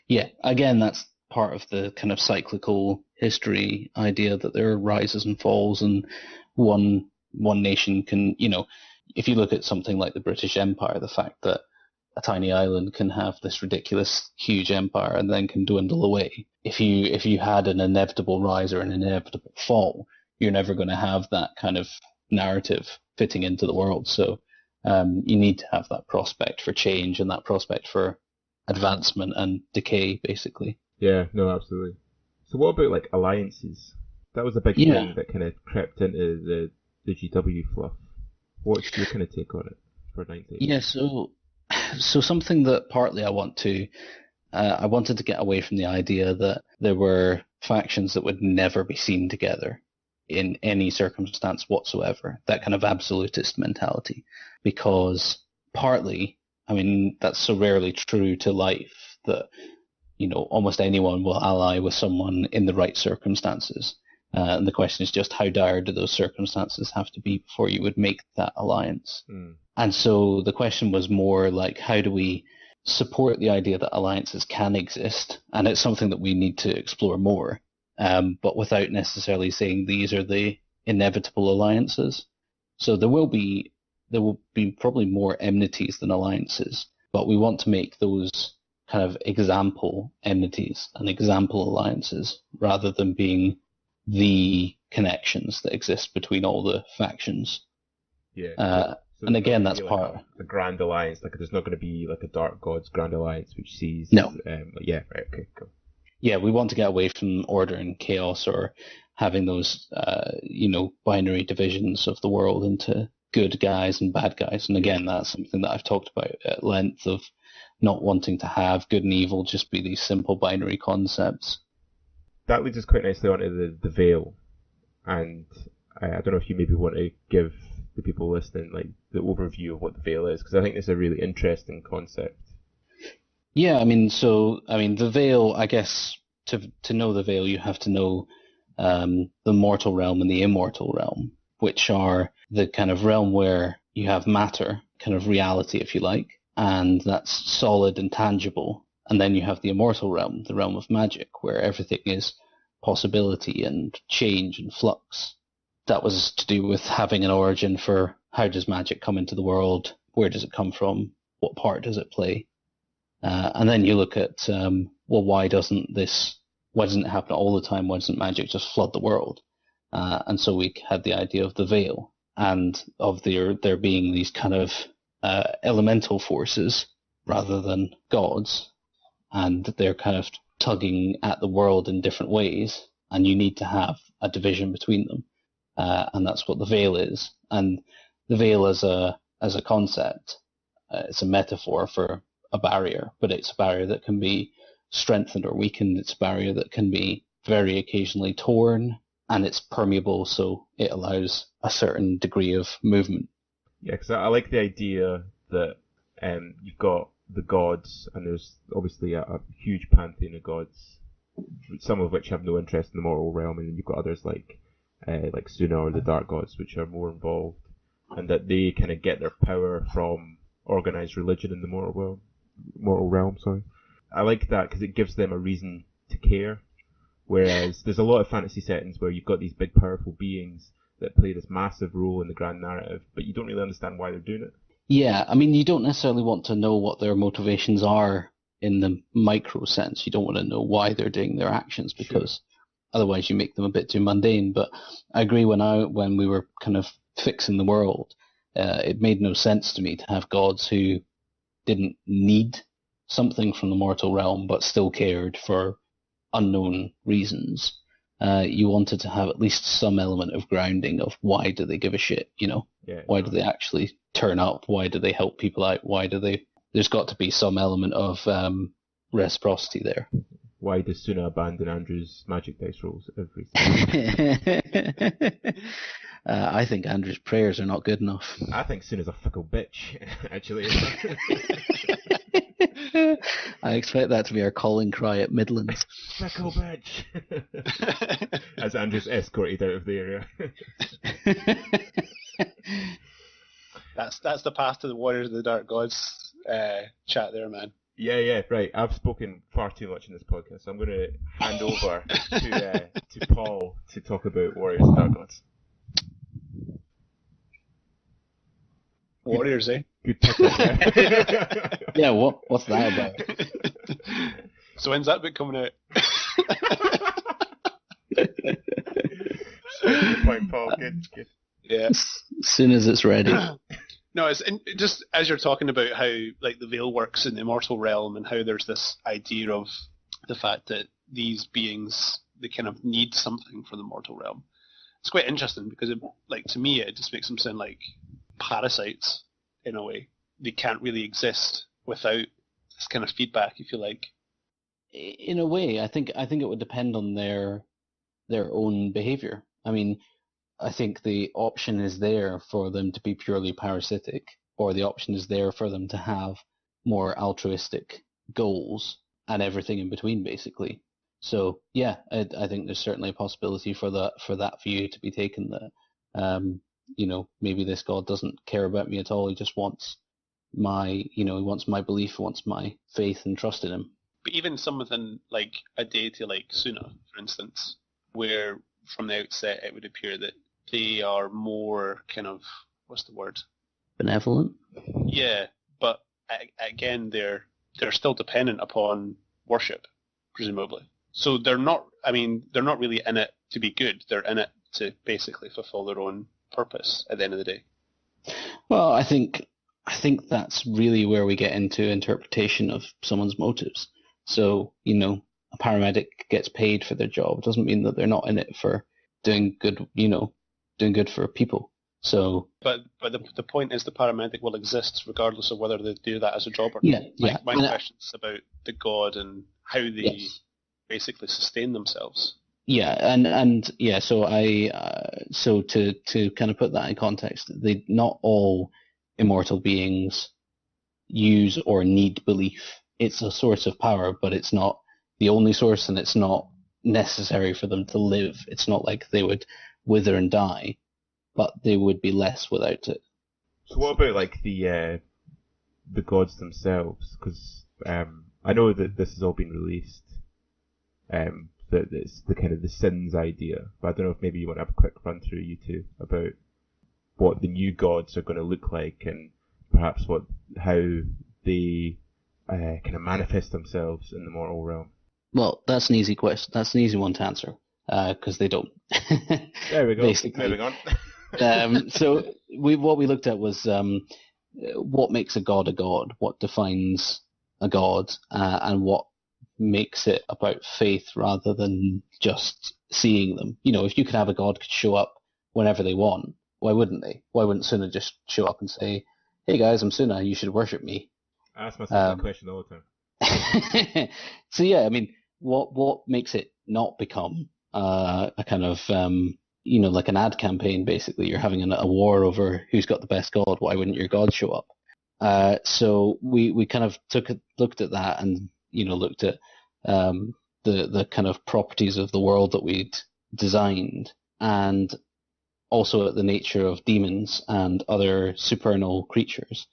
Yeah, again, that's part of the kind of cyclical history idea that there are rises and falls, and one nation can, if you look at something like the British Empire, the fact that a tiny island can have this ridiculous huge empire and then can dwindle away. If you had an inevitable rise or an inevitable fall, you're never going to have that kind of narrative fitting into the world. So you need to have that prospect for change and that prospect for advancement and decay, basically. Yeah, no, absolutely. So what about like alliances? That was a big thing that kind of crept into the GW fluff. What's your kind of take on it for 90? Yeah, so something that partly I wanted to get away from the idea that there were factions that would never be seen together in any circumstance whatsoever, that kind of absolutist mentality, because partly, I mean, that's so rarely true to life that, you know, almost anyone will ally with someone in the right circumstances. And the question is just how dire do those circumstances have to be before you would make that alliance? And so the question was more like, how do we support the idea that alliances can exist? And it's something that we need to explore more, but without necessarily saying these are the inevitable alliances. So there will be probably more enmities than alliances, but we want to make those kind of example enmities and example alliances rather than being the connections that exist between all the factions. Yeah. So and again, that's like part a grand alliance. Like there's not going to be like a Dark Gods grand alliance which sees. No. Yeah. Right. Okay. Cool. Yeah, we want to get away from order and chaos, or having those, binary divisions of the world into good guys and bad guys. And again, that's something that I've talked about at length, of not wanting to have good and evil just be these simple binary concepts. That leads us quite nicely onto the Veil, and I don't know if you maybe want to give the people listening like the overview of what the Veil is, because I think it's a really interesting concept. Yeah, the Veil, I guess, to know the Veil, you have to know the mortal realm and the immortal realm, which are the kind of realm where you have matter, kind of reality, if you like, and that's solid and tangible. And then you have the immortal realm, the realm of magic, where everything is possibility and change and flux. That was to do with having an origin for how does magic come into the world, where does it come from, what part does it play? And then you look at, why doesn't it happen all the time? Why doesn't magic just flood the world? And so we had the idea of the Veil, and of there being these kind of elemental forces rather than gods, and they're kind of tugging at the world in different ways, and you need to have a division between them. And that's what the Veil is. And the Veil as a concept, it's a metaphor for a barrier, but it's a barrier that can be strengthened or weakened. It's a barrier that can be very occasionally torn, and it's permeable, so it allows a certain degree of movement. Yeah, because I like the idea that you've got the gods, and there's obviously a huge pantheon of gods, some of which have no interest in the mortal realm, and then you've got others like Suna or the Dark Gods, which are more involved, and that they kind of get their power from organized religion in the mortal realm. Sorry, I like that because it gives them a reason to care. Whereas there's a lot of fantasy settings where you've got these big, powerful beings that play this massive role in the grand narrative, but you don't really understand why they're doing it. Yeah, I mean, you don't necessarily want to know what their motivations are in the micro sense. You don't want to know why they're doing their actions, because otherwise you make them a bit too mundane. But I agree, when we were kind of fixing the world, it made no sense to me to have gods who didn't need something from the mortal realm but still cared for unknown reasons. You wanted to have at least some element of grounding of why do they give a shit, why do they actually turn up, why do they help people out, there's got to be some element of reciprocity there. Why does Suna abandon Andrew's magic dice rolls every time? I think Andrew's prayers are not good enough. I think Suna's a fickle bitch, actually. I expect that to be our calling cry at Midlands. Fickle bitch! As Andrew's escorted out of the area. That's the path to the Warriors of the Dark Gods chat there, man. Yeah, right. I've spoken far too much in this podcast, so I'm going to hand over to Paul to talk about Warriors of the Dark Gods. Warriors, eh? Good pick. Yeah, what's that about? So when's that book coming out? Good point, Paul. Good. Yeah. soon as it's ready. No, it's just as you're talking about how like the veil works in the immortal realm and how there's this idea of the fact that these beings, they kind of need something for the mortal realm. It's quite interesting because, to me, it just makes them sound like parasites in a way. They can't really exist without this kind of feedback, if you like. In a way, I think it would depend on their own behavior. I mean, I think the option is there for them to be purely parasitic, or the option is there for them to have more altruistic goals and everything in between, basically. So yeah, I think there's certainly a possibility for that view to be taken, that maybe this god doesn't care about me at all. He just wants he wants my belief, wants my faith and trust in him. But even something like a deity like Suna, for instance, where from the outset it would appear that they are more kind of, what's the word? Benevolent? Yeah, but again, they're still dependent upon worship, presumably. So they're not really in it to be good. They're in it to basically fulfill their own purpose at the end of the day. Well, I think that's really where we get into interpretation of someone's motives. So, a paramedic gets paid for their job. It doesn't mean that they're not in it for doing good, doing good for people. So, but the point is the paramedic will exist regardless of whether they do that as a job or not. Yeah. My question's about the god and how they basically sustain themselves. Yeah, and yeah. So so to kind of put that in context, not all immortal beings use or need belief. It's a source of power, but it's not the only source, and it's not necessary for them to live. It's not like they would wither and die, but they would be less without it. So what about like the gods themselves? Because I know that this has all been released. That it's the kind of the sins idea, but I don't know if maybe you want to have a quick run through, you two, about what the new gods are going to look like, and perhaps how they kind of manifest themselves in the mortal realm. Well, that's an easy question. That's an easy one to answer, because they don't. There we go. Basically. Moving on. So what we looked at was what makes a god, what defines a god, and what makes it about faith rather than just seeing them. If you could have a god could show up whenever they want, why wouldn't they? Why wouldn't Suna just show up and say, "Hey guys, I'm Suna, you should worship me"? I ask myself that question all the time. So yeah, I mean, what makes it not become a kind of like an ad campaign? Basically, you're having a war over who's got the best god. Why wouldn't your god show up? So we kind of looked at that and looked at the kind of properties of the world that we'd designed, and also at the nature of demons and other supernal creatures.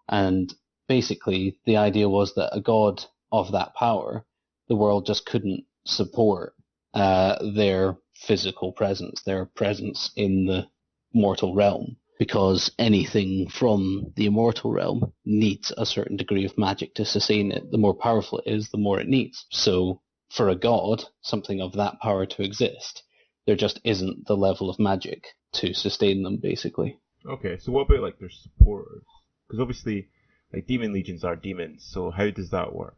And basically, the idea was that a god of that power, the world just couldn't support their physical presence, their presence in the mortal realm, because anything from the immortal realm needs a certain degree of magic to sustain it. The more powerful it is, the more it needs. So for a god, something of that power to exist, there just isn't the level of magic to sustain them, basically. Okay, so what about like their supporters? Because obviously, like demon legions are demons, so how does that work?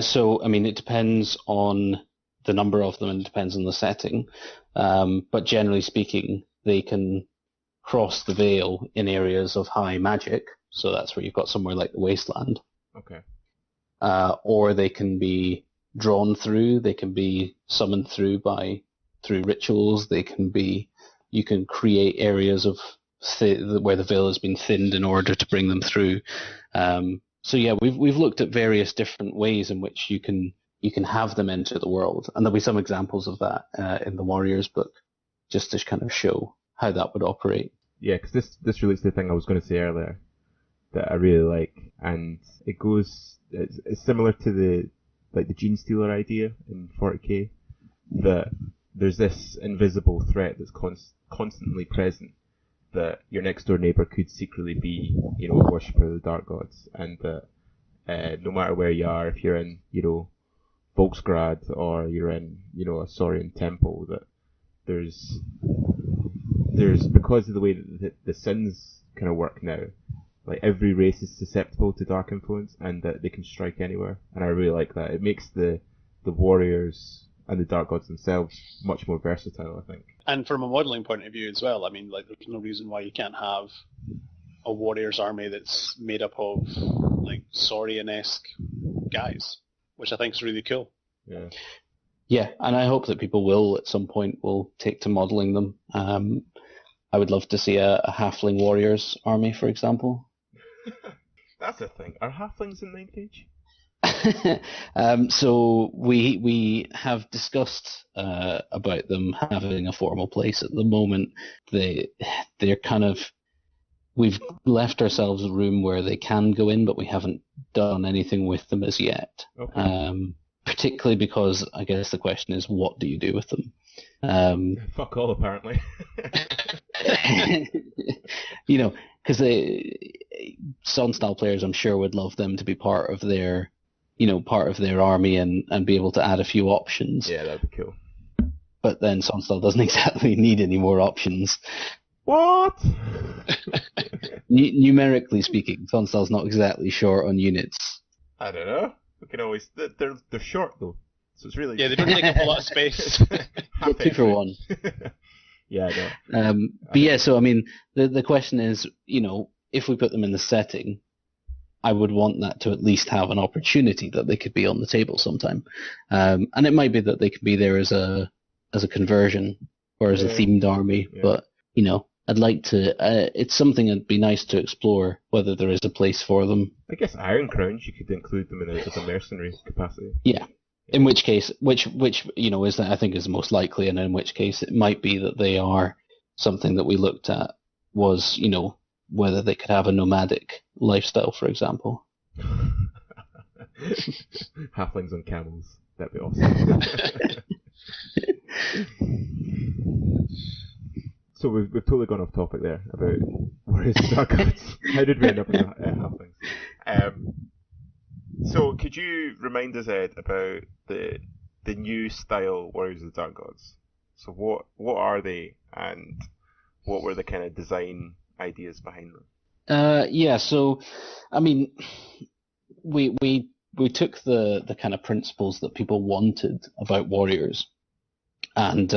So, I mean, it depends on the number of them and it depends on the setting. But generally speaking, they can cross the veil in areas of high magic. So that's where you've got somewhere like the Wasteland. Okay. Or they can be drawn through, they can be summoned through rituals, you can create areas of where the veil has been thinned in order to bring them through. So yeah, we've looked at various different ways in which you can have them enter the world, and there'll be some examples of that in the Warriors book, just to kind of show how that would operate. Yeah, because this relates to the thing I was going to say earlier that I really like, and it's similar to the Gene Stealer idea in 40k, that there's this invisible threat that's constantly present, that your next door neighbour could secretly be, a worshipper of the dark gods, and that no matter where you are, if you're in, Volksgrad or you're in, a Saurian temple, that there's there's, because of the way that the sins kind of work now, like every race is susceptible to dark influence, and that they can strike anywhere. And I really like that. It makes the warriors and the dark gods themselves much more versatile, I think. And from a modelling point of view as well, I mean, like, there's no reason why you can't have a warriors army that's made up of, like, Saurian-esque guys, which I think is really cool. Yeah. Yeah, and I hope that people will, at some point, will take to modelling them. I would love to see a halfling warriors army, for example. That's a thing. Are halflings in 9th Age? So we have discussed about them having a formal place. At the moment, they're kind of, we've left ourselves a room where they can go in, but we haven't done anything with them as yet. Okay. Particularly because I guess the question is, what do you do with them? Fuck all, apparently. You know, because Sun-style players, I'm sure, would love them to be part of their army and be able to add a few options. Yeah, that'd be cool. But then Sun-style doesn't exactly need any more options. What? Numerically speaking, Sun-style's not exactly short on units. I don't know. We can always. They're short though, so it's really. Yeah, they don't take up a lot of space. 2 for 1. Yeah, I know. But yeah, so I mean, the question is, you know, if we put them in the setting, I would want that to at least have an opportunity that they could be on the table sometime. And it might be that they could be there as a conversion or as a themed army, but you know, I'd like to. It's something that'd be nice to explore whether there is a place for them. I guess Iron Crowns, you could include them in as a mercenary capacity. Yeah. In which case, which you know, is that I think is most likely, and in which case it might be that they are something that we looked at was, you know, whether they could have a nomadic lifestyle, for example. Halflings on camels. That'd be awesome. So we've totally gone off topic there about Warriors of Dark Gods. How did we end up with halflings? So could you remind us, Ed, about the new style Warriors of the Dark Gods? So what are they, and what were the kind of design ideas behind them? Yeah, so I mean, we took the kind of principles that people wanted about warriors, and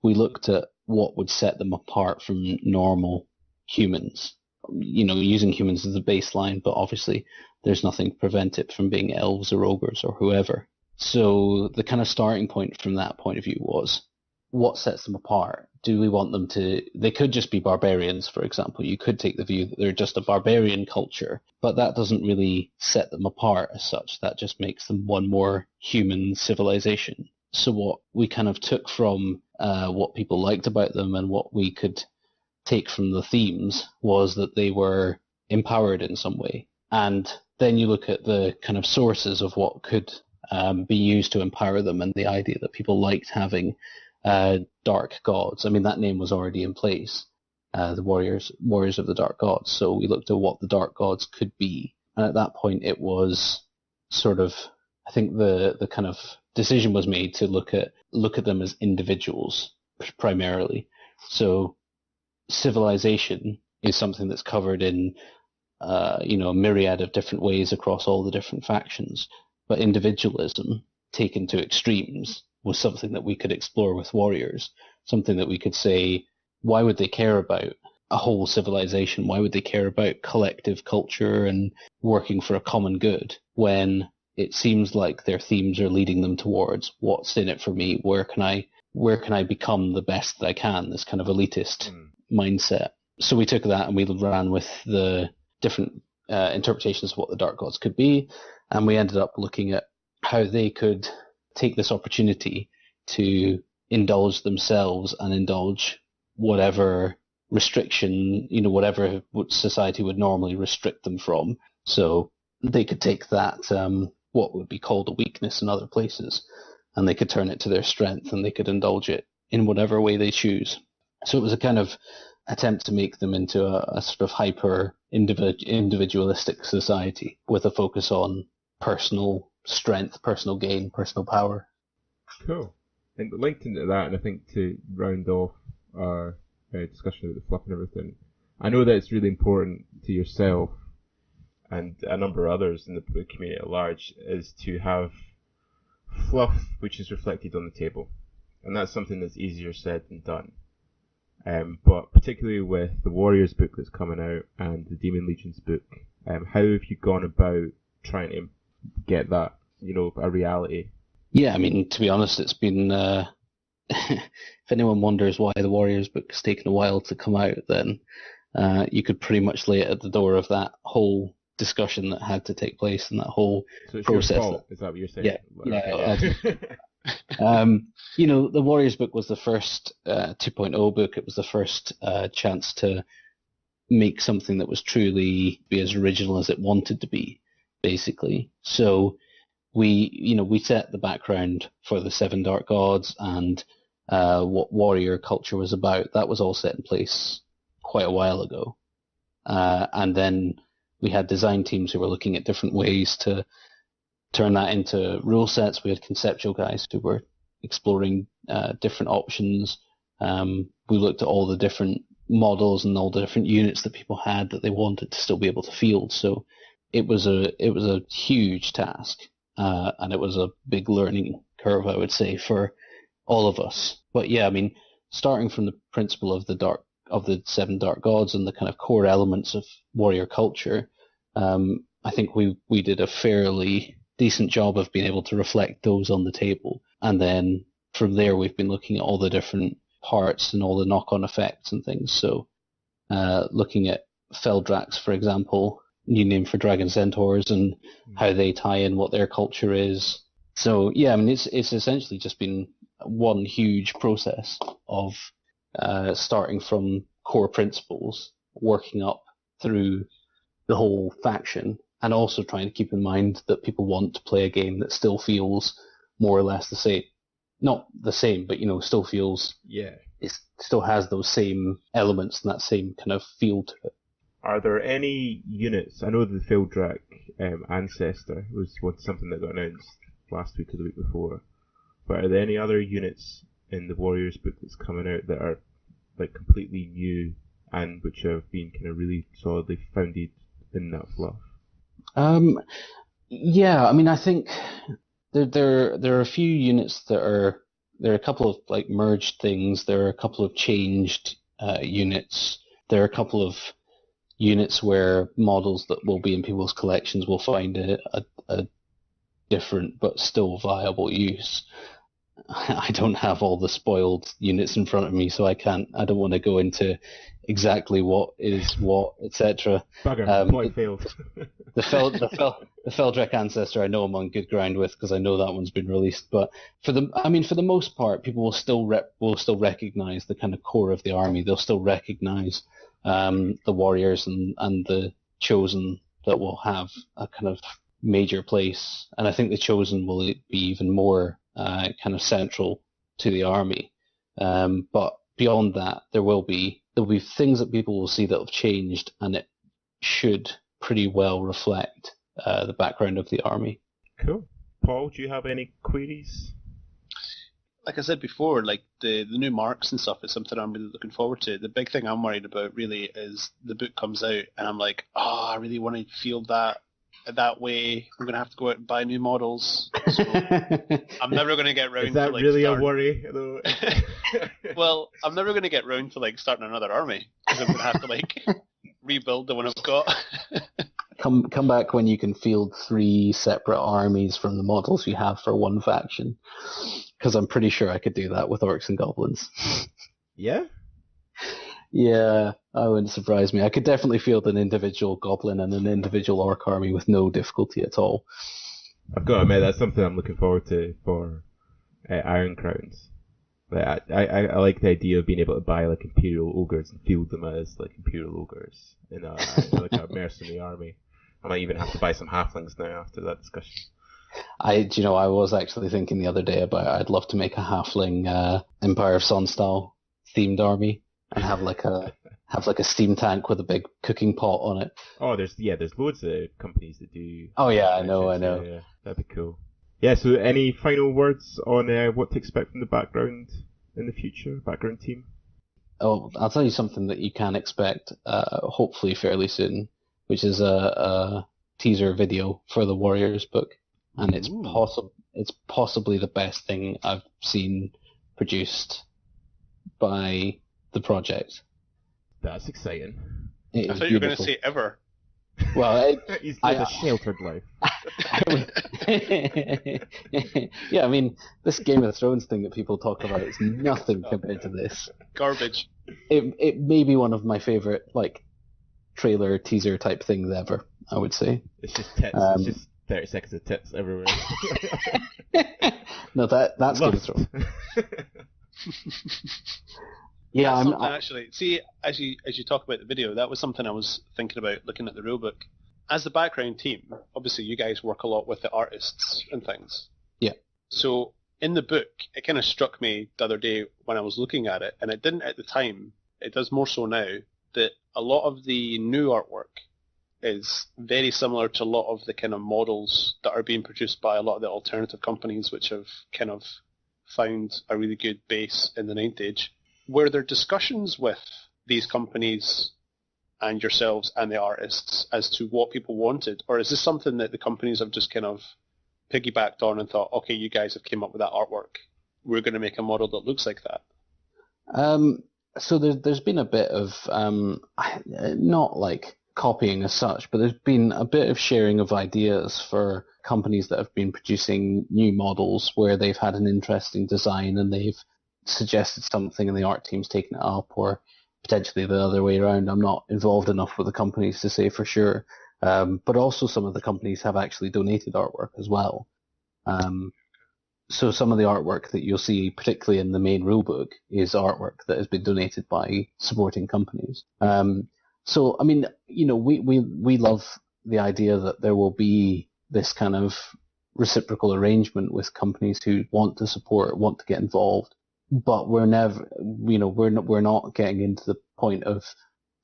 we looked at what would set them apart from normal humans. You know, using humans as a baseline, but obviously there's nothing to prevent it from being elves or ogres or whoever. So the kind of starting point from that point of view was, what sets them apart? Do we want them to... They could just be barbarians, for example. You could take the view that they're just a barbarian culture, but that doesn't really set them apart as such. That just makes them one more human civilization. So what we kind of took from what people liked about them and what we could take from the themes was that they were empowered in some way. And then you look at the kind of sources of what could be used to empower them, and the idea that people liked having dark gods. I mean, that name was already in place, the Warriors of the Dark Gods. So we looked at what the Dark Gods could be. And at that point it was sort of, I think the kind of decision was made to look at them as individuals primarily. So civilization is something that's covered in you know, a myriad of different ways across all the different factions, but individualism taken to extremes was something that we could explore with warriors. Something that we could say, why would they care about a whole civilization? Why would they care about collective culture and working for a common good when it seems like their themes are leading them towards what's in it for me? Where can I become the best that I can? This kind of elitist mindset. So we took that and we ran with the different interpretations of what the Dark Gods could be, and we ended up looking at how they could take this opportunity to indulge themselves and indulge whatever restriction, you know, whatever society would normally restrict them from. So they could take that, what would be called a weakness in other places, and they could turn it to their strength, and they could indulge it in whatever way they choose. So it was a kind of attempt to make them into a sort of hyper individualistic society with a focus on personal strength, personal gain, personal power. Cool. And linked into that, and I think to round off our discussion about the fluff and everything. I know that it's really important to yourself and a number of others in the community at large is to have fluff which is reflected on the table. And that's something that's easier said than done. But particularly with the Warriors book that's coming out and the Demon Legions book, how have you gone about trying to get that, a reality? Yeah, I mean, to be honest, it's been... if anyone wonders why the Warriors book has taken a while to come out, then you could pretty much lay it at the door of that whole discussion that had to take place and that whole so it's process. Your fault, is that what you're saying? The Warriors book was the first 2.0 book. It was the first chance to make something that was truly be as original as it wanted to be, basically. So we set the background for the Seven Dark Gods and what warrior culture was about. That was all set in place quite a while ago. And then we had design teams who were looking at different ways to turn that into rule sets. We had conceptual guys who were exploring different options. We looked at all the different models and all the different units that people had that they wanted to still be able to field. So it was a huge task, and it was a big learning curve, I would say, for all of us. But yeah, I mean, starting from the principle of the Seven Dark Gods and the kind of core elements of warrior culture, I think we did a fairly decent job of being able to reflect those on the table. And then from there, we've been looking at all the different parts and all the knock-on effects and things. So looking at Feldrax, for example, new name for Dragon Centaurs, and how they tie in, what their culture is. So yeah, I mean, it's essentially just been one huge process of starting from core principles, working up through the whole faction, and also trying to keep in mind that people want to play a game that still feels more or less the same. Not the same, but still feels, it still has those same elements and that same kind of feel to it. Are there any units? I know the Feldrack Ancestor was something that got announced last week or the week before, but are there any other units in the Warriors book that's coming out that are like completely new and which have been kind of really solidly founded in that fluff? Yeah, I mean, I think there are a few units there are a couple of like merged things. There are a couple of changed units. There are a couple of units where models that will be in people's collections will find a different but still viable use. I don't have all the spoiled units in front of me, so I don't want to go into exactly what is what, etc. Bugger, point failed. The Feldrack Ancestor I know I'm on good ground with because I know that one's been released. But for the most part, people will still recognize the kind of core of the army. They'll still recognize the warriors and the chosen that will have a kind of major place. And I think the chosen will be even more kind of central to the army. But beyond that, there'll be things that people will see that have changed, and it should pretty well reflect the background of the army. Cool. Paul, do you have any queries? Like I said before, like the new marks and stuff is something I'm really looking forward to. The big thing I'm worried about really is the book comes out and I'm like, I really want to field that way. I'm going to have to go out and buy new models. So I'm never going to get round to... Is that really a worry? Though? Well, I'm never going to get round to starting another army because I'm going to have to rebuild the one I've got. Come back when you can field 3 separate armies from the models you have for one faction. Because I'm pretty sure I could do that with orcs and goblins. Yeah? Yeah, that wouldn't surprise me. I could definitely field an individual goblin and an individual orc army with no difficulty at all. I've got to admit, that's something I'm looking forward to for Iron Crowns. I like the idea of being able to buy Imperial Ogres and field them as Imperial Ogres in a mercenary army. I might even have to buy some halflings now after that discussion. I was actually thinking the other day about I'd love to make a halfling Empire of Sun style themed army and have a steam tank with a big cooking pot on it. Oh, there's loads of companies that do. Oh yeah, I know. Yeah, that'd be cool. Yeah, so any final words on what to expect from the background in the future, background team? I'll tell you something that you can expect, hopefully fairly soon, which is a teaser video for the Warriors book, and it's possibly the best thing I've seen produced by the project. That's exciting. I thought you were going to say ever. Well, he's lived a sheltered life. Yeah, I mean, this Game of Thrones thing that people talk about is nothing compared to this. Garbage. It may be one of my favorite trailer teaser type things ever, I would say. It's just tits. It's just 30 seconds of tits everywhere. No, that's Game of Thrones. Yeah, actually. See, as you talk about the video, that was something I was thinking about looking at the rulebook. As the background team, obviously you guys work a lot with the artists and things. Yeah. So in the book, it kind of struck me the other day when I was looking at it, and it didn't at the time. It does more so now, that a lot of the new artwork is very similar to a lot of the kind of models that are being produced by a lot of the alternative companies, which have kind of found a really good base in the Ninth Age. Were there discussions with these companies and yourselves and the artists as to what people wanted? Or is this something that the companies have just kind of piggybacked on and thought, okay, you guys have came up with that artwork, we're going to make a model that looks like that? So there's been a bit of, not like copying as such, but there's been a bit of sharing of ideas for companies that have been producing new models where they've had an interesting design and they've suggested something and the art team's taken it up, or potentially the other way around. I'm not involved enough with the companies to say for sure. But also some of the companies have actually donated artwork as well. So some of the artwork that you'll see, particularly in the main rulebook, is artwork that has been donated by supporting companies. So, I mean, we love the idea that there will be this kind of reciprocal arrangement with companies who want to support, want to get involved. But we're never, we're not getting into the point of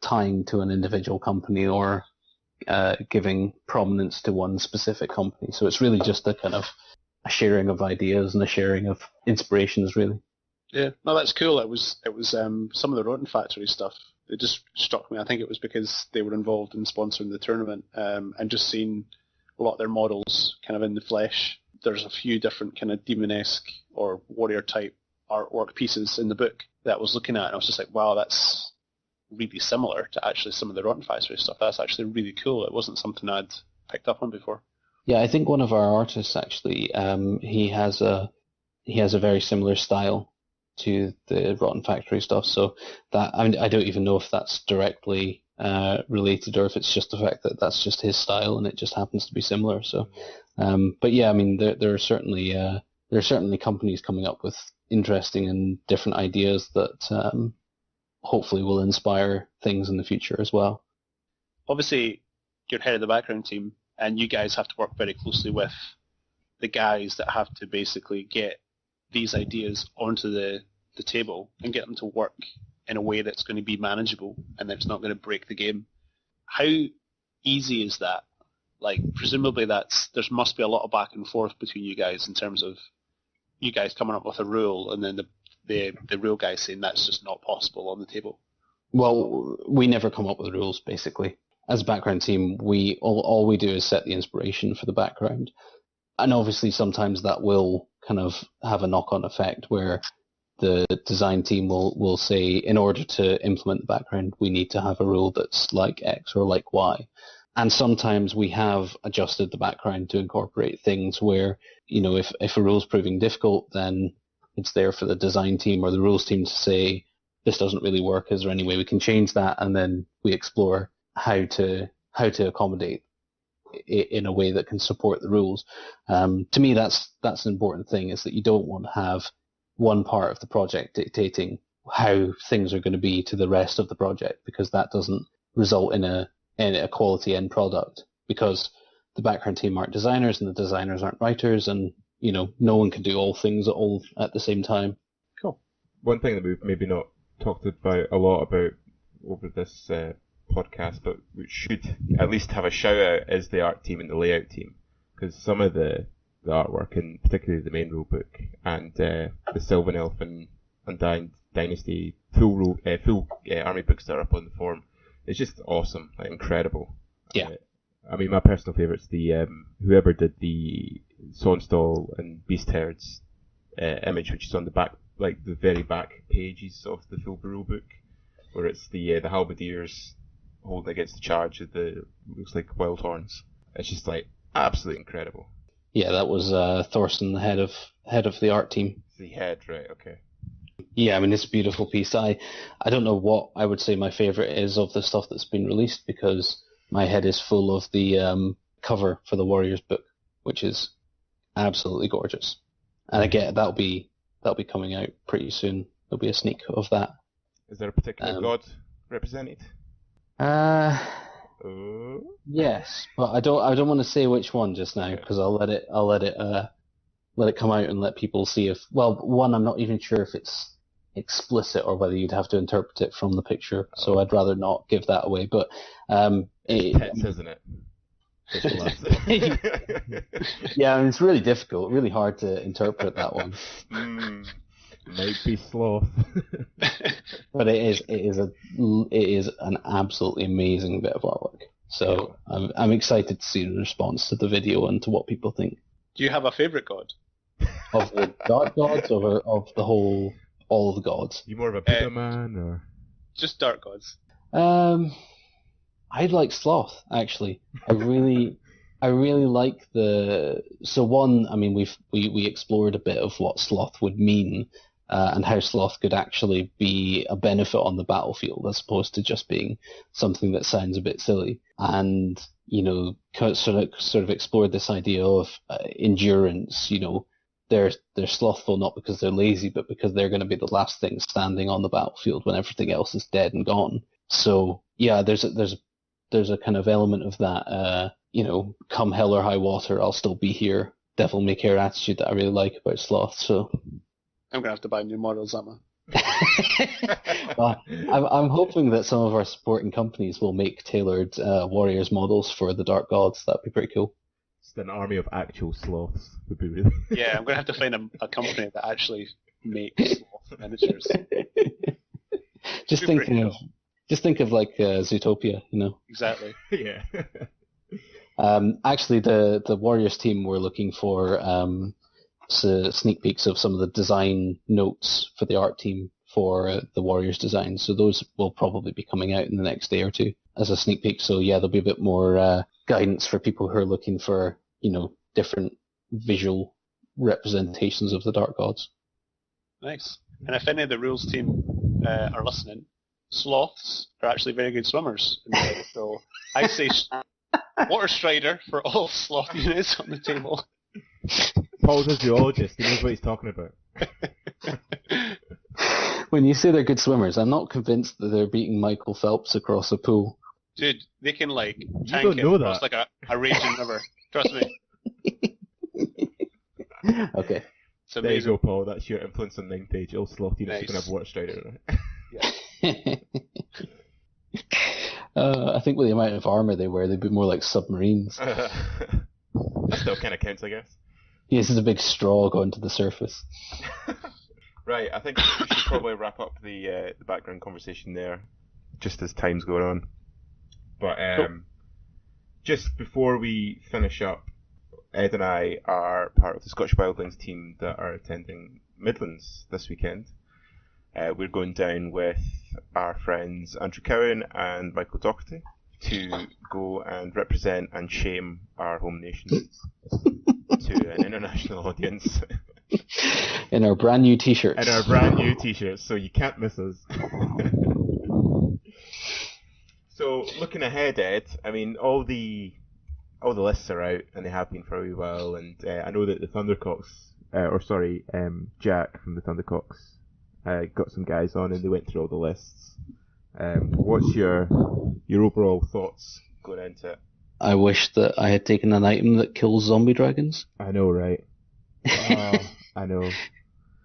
tying to an individual company or giving prominence to one specific company. So it's really just a kind of a sharing of ideas and a sharing of inspirations, really. Yeah, no, that's cool. It was some of the Rotten Factory stuff. It just struck me. I think it was because they were involved in sponsoring the tournament, and just seeing a lot of their models kind of in the flesh. There's a few different kind of demon-esque or warrior type artwork pieces in the book that I was looking at, and I was just like, wow, that's really similar to actually some of the Rotten Factory stuff. That's actually really cool. It wasn't something I'd picked up on before. Yeah, I think one of our artists actually, he has a very similar style to the Rotten Factory stuff. So that, I mean, I don't even know if that's directly related or if it's just the fact that that's just his style and it just happens to be similar. So, but yeah, I mean, there are certainly companies coming up with interesting and different ideas that hopefully will inspire things in the future as well. Obviously, you're head of the background team, and you guys have to work very closely with the guys that have to basically get these ideas onto the table and get them to work in a way that's going to be manageable and that's not going to break the game. How easy is that? Like, presumably there must be a lot of back and forth between you guys in terms of you guys coming up with a rule and then the real guy saying that's just not possible on the table. Well, we never come up with rules, basically. As a background team, all we do is set the inspiration for the background. And obviously sometimes that will kind of have a knock-on effect where the design team will say, in order to implement the background, we need to have a rule that's like X or like Y. And sometimes we have adjusted the background to incorporate things where, if a rule's proving difficult, then it's there for the design team or the rules team to say, this doesn't really work, is there any way we can change that? And then we explore how to accommodate it in a way that can support the rules. To me, that's an important thing, is that you don't want to have one part of the project dictating how things are going to be to the rest of the project, because that doesn't result in a quality end product, because the background team aren't designers and the designers aren't writers, and no one can do all things all at the same time. Cool. One thing that we've maybe not talked about a lot about over this podcast, but we should at least have a shout out, is the art team and the layout team, because some of the artwork, and particularly the main rulebook and the Sylvan Elf and Undying Dynasty full army books that are up on the forum. It's just awesome, like incredible. Yeah. I mean, my personal favourite's the whoever did the Sonstall and Beast Herds image, which is on the back, like the very back pages of the full rule book, where it's the halberdiers holding against the charge of the looks like wild horns. It's just like absolutely incredible. Yeah, that was Thorsten, the head of the art team. The head, right? Okay. Yeah, I mean, it's a beautiful piece. I don't know what I would say my favourite is of the stuff that's been released, because my head is full of the cover for the Warriors book, which is absolutely gorgeous. And again, that'll be coming out pretty soon. There'll be a sneak of that. Is there a particular god represented? Yes, but I don't want to say which one just now, because I'll let it come out and let people see if. Well, one, I'm not even sure if it's explicit or whether you'd have to interpret it from the picture. So I'd rather not give that away. But pets, isn't it? Yeah, I mean, it's really difficult, really hard to interpret that one. Might be sloth. But it is an absolutely amazing bit of artwork. So I'm excited to see the response to the video and to what people think. Do you have a favourite god? Of the dark gods, or of the whole, all of the gods? You more of a Buddha man, or just dark gods? I'd like Sloth, actually. I really like the. So one, I mean, we explored a bit of what Sloth would mean, and how Sloth could actually be a benefit on the battlefield, as opposed to just being something that sounds a bit silly. And sort of explored this idea of endurance. They're slothful not because they're lazy, but because they're going to be the last thing standing on the battlefield when everything else is dead and gone. So yeah, there's a kind of element of that. Come hell or high water, I'll still be here. Devil may care attitude that I really like about Sloth. So I'm gonna have to buy new models, Emma. Well, I'm hoping that some of our supporting companies will make tailored Warriors models for the Dark Gods. That'd be pretty cool. Just an army of actual sloths would be really. Yeah, I'm gonna have to find a company that actually makes sloth miniatures. Just think of like Zootopia, Exactly. Yeah. Actually, the Warriors team were looking for sneak peeks of some of the design notes for the art team for the Warriors design. So those will probably be coming out in the next day or two as a sneak peek. So yeah, there'll be a bit more guidance for people who are looking for, different visual representations of the Dark Gods. Nice. And if any of the rules team are listening, sloths are actually very good swimmers. So I say Water Strider for all sloth units on the table. Paul's a zoologist. He knows what he's talking about. When you say they're good swimmers, I'm not convinced that they're beating Michael Phelps across a pool. Dude, they can tank don't know it across that. like a raging river. Trust me. Okay. It's There you amazing. go, Paul. That's your influence on 9th page. All sloth units Nice. are going to have Water Strider, right? I think with the amount of armor they wear, they'd be more like submarines. That still kind of counts, I guess. Yeah, this is a big straw going to the surface. Right, I think we should probably wrap up the background conversation there, just as time's going on. But just before we finish up, Ed and I are part of the Scottish Wildlings team that are attending Midlands this weekend. We're going down with our friends Andrew Cowan and Michael Doherty to go and represent and shame our home nation to an international audience. In our brand new t-shirts. In our brand new t-shirts, so you can't miss us. So looking ahead, Ed, I mean, all the lists are out and they have been for a wee while, and I know that the Thundercocks, Jack from the Thundercocks, got some guys on and they went through all the lists. What's your overall thoughts going into it? I wish that I had taken an item that kills zombie dragons. I know, right? Oh, I know. I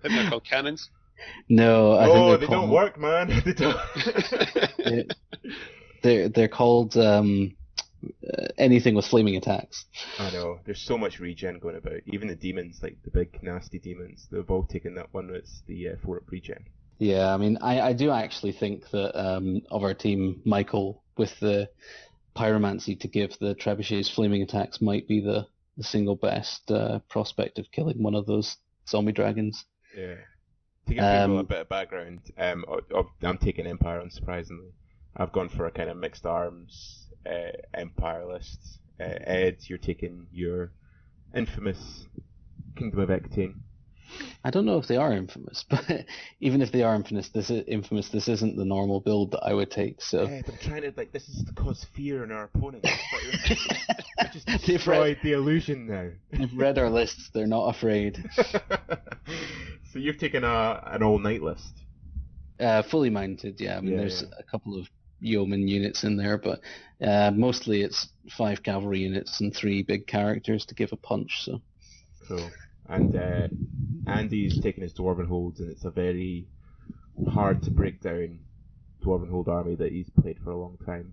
think they're called cannons. No, I think they don't work, man. They don't. They're called anything with flaming attacks. I know. There's so much regen going about. Even the demons, like the big nasty demons, they've all taken that one that's the 4-up regen. Yeah, I mean, I do actually think that of our team, Michael, with the pyromancy to give the trebuchets flaming attacks, might be the single best prospect of killing one of those zombie dragons. Yeah. To give people a bit of background, I'm taking Empire, unsurprisingly. I've gone for a kind of mixed arms Empire list. Ed, you're taking your infamous Kingdom of Ectane. I don't know if they are infamous, but even if they are infamous, this isn't the normal build that I would take. So Ed, I'm trying to this is to cause fear in our opponents. I just destroyed the illusion now. They've read our lists; they're not afraid. So you've taken an all-night list. Fully mounted, yeah. I mean, there's a couple of yeoman units in there, but mostly it's 5 cavalry units and 3 big characters to give a punch. So cool. And Andy's taken his Dwarven Hold, and it's a very hard to break down Dwarven Hold army that he's played for a long time.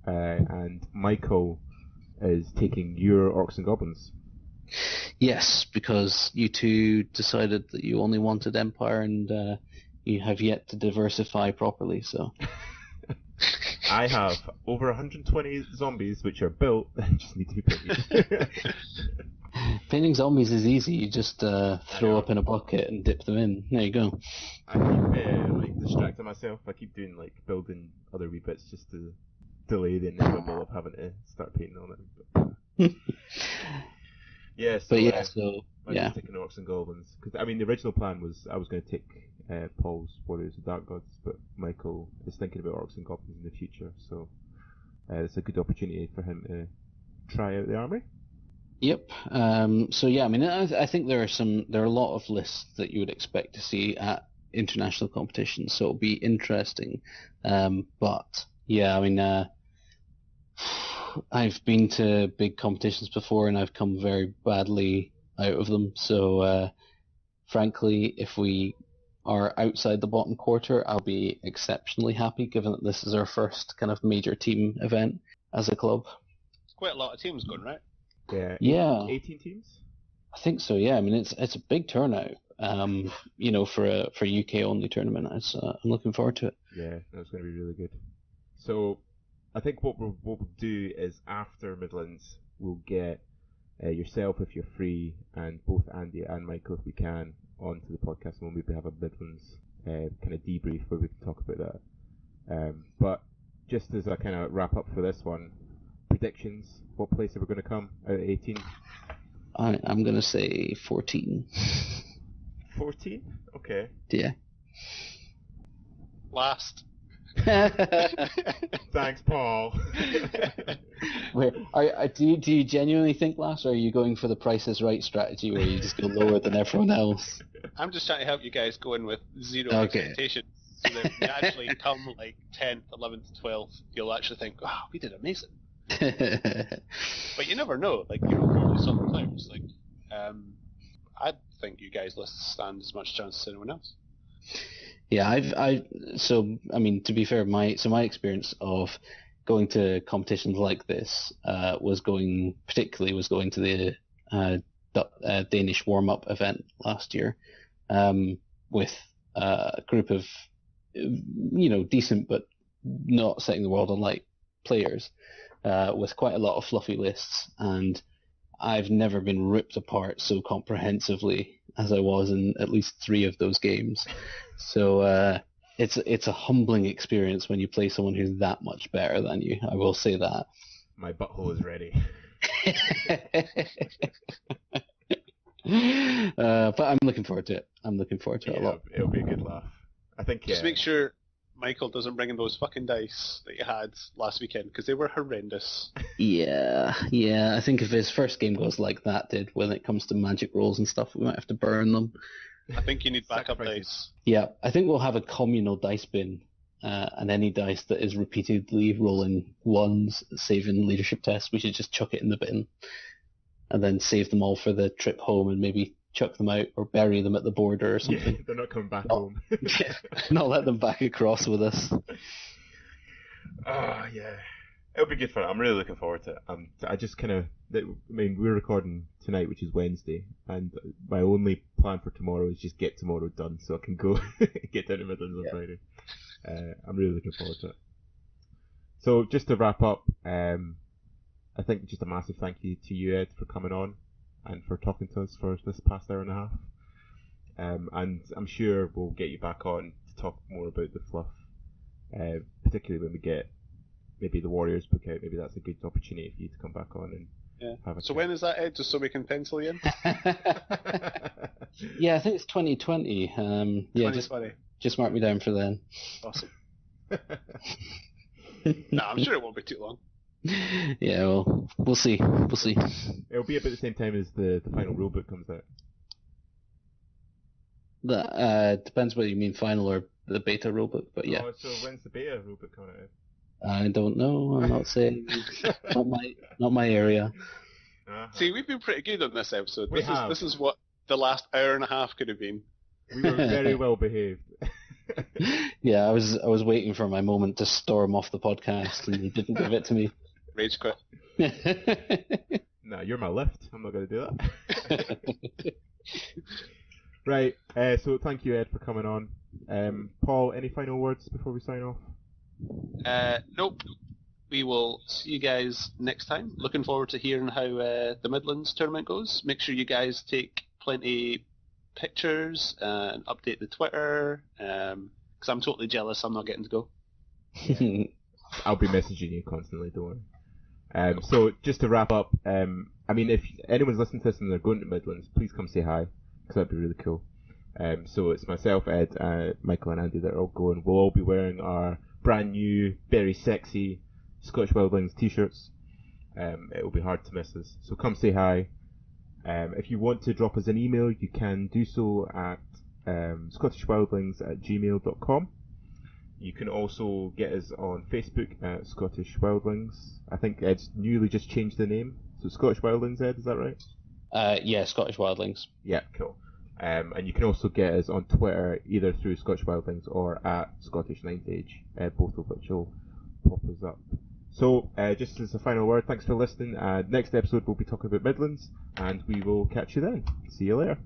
And Michael is taking your Orcs and Goblins. Yes, because you two decided that you only wanted Empire, and you have yet to diversify properly. So I have over 120 zombies which are built and just need to be painted. Painting zombies is easy. You just throw up in a bucket and dip them in. There you go. I keep distracting myself. I keep doing building other wee bits just to delay the inevitable of having to start painting on it. I'm just taking Orcs and Goblins because the original plan was I was going to take Paul's Warriors of Dark Gods, but Michael is thinking about Orcs and Goblins in the future, so it's a good opportunity for him to try out the army. Yep. I think there are a lot of lists that you would expect to see at international competitions, so it'll be interesting. But yeah, I've been to big competitions before and I've come very badly out of them. So frankly, if we are outside the bottom quarter, I'll be exceptionally happy, given that this is our first kind of major team event as a club. It's quite a lot of teams going, right? Yeah. 18 teams? I think so, yeah. I mean, it's a big turnout, for a UK only tournament. I'm looking forward to it. Yeah, that's going to be really good. So, I think what we'll do is after Midlands, we'll get yourself, if you're free, and both Andy and Michael, if we can, onto the podcast, and we'll maybe have a Midlands kind of debrief where we can talk about that. But just as a kind of wrap up for this one, predictions, what place are we going to come out of 18? I'm going to say 14. 14? Okay. Yeah. Last. Thanks, Paul. Wait, do you genuinely think last, or are you going for the Price is Right strategy where you just go lower than everyone else? I'm just trying to help you guys go in with zero expectations. So that when you actually come 10th, 11th, 12th, you'll actually think, wow, we did amazing. But you never know, probably sometimes. I think you guys stand as much chance as anyone else. Yeah, to be fair, my experience of going to competitions like this was going to the Danish warm-up event last year with a group of decent but not setting the world alight players with quite a lot of fluffy lists, and I've never been ripped apart so comprehensively as I was in at least 3 of those games. So it's a humbling experience when you play someone who's that much better than you. I will say that. My butthole is ready. But I'm looking forward to it. I'm looking forward to it a lot. It'll be a good laugh. I think. Just make sure Michael doesn't bring in those fucking dice that you had last weekend, because they were horrendous. Yeah. I think if his first game goes like that did, when it comes to magic rolls and stuff, we might have to burn them. I think you need backup dice. Yeah, I think we'll have a communal dice bin, and any dice that is repeatedly rolling ones, saving leadership tests, we should just chuck it in the bin, and then save them all for the trip home, and maybe chuck them out or bury them at the border or something. Yeah, they're not coming back home. Not let them back across with us. Oh, yeah. It'll be good fun. I'm really looking forward to it. I just kind of, we're recording tonight, which is Wednesday, and my only plan for tomorrow is just get tomorrow done so I can go get down to Midlands on Friday. I'm really looking forward to it. So just to wrap up, I think just a massive thank you to you, Ed, for coming on and for talking to us for this past hour and a half. And I'm sure we'll get you back on to talk more about the fluff, particularly when we get maybe the Warriors book out. Maybe that's a good opportunity for you to come back on and have a So chat. when is that, Ed? Just so we can pencil you in. Yeah, I think it's 2020. Yeah, 2020. just mark me down for then. Awesome. No, I'm sure it won't be too long. Yeah, well, we'll see. We'll see. It'll be about the same time as the final rulebook comes out. That depends whether you mean final or the beta rulebook, but yeah. Oh, so when's the beta rulebook coming out? I don't know. I'm not saying. not my area. Uh-huh. See, we've been pretty good on this episode. We have. This is what the last hour and a half could have been. We were very well behaved. Yeah, I was waiting for my moment to storm off the podcast, and you didn't give it to me. Rage quit. No, you're my lift. I'm not going to do that. Right, so thank you, Ed, for coming on. Paul, any final words before we sign off? Nope. We will see you guys next time. Looking forward to hearing how the Midlands tournament goes. Make sure you guys take plenty pictures and update the Twitter, because I'm totally jealous I'm not getting to go. I'll be messaging you constantly, don't worry. So just to wrap up, I mean, if anyone's listening to this and they're going to Midlands, please come say hi, because that'd be really cool. So it's myself, Ed, Michael and Andy that are all going. We'll all be wearing our brand new, very sexy Scottish Wildlings t-shirts. It'll be hard to miss us. So come say hi. If you want to drop us an email, you can do so at scottishwildlings@gmail.com. You can also get us on Facebook at Scottish Wildlings. I think Ed's newly just changed the name. So Scottish Wildlings, Ed, is that right? Yeah, Scottish Wildlings. Yeah, cool. And you can also get us on Twitter, either through Scottish Wildlings or at Scottish Ninth Age, both of which will pop us up. So, just as a final word, thanks for listening. Next episode we'll be talking about Midlands, and we will catch you then. See you later.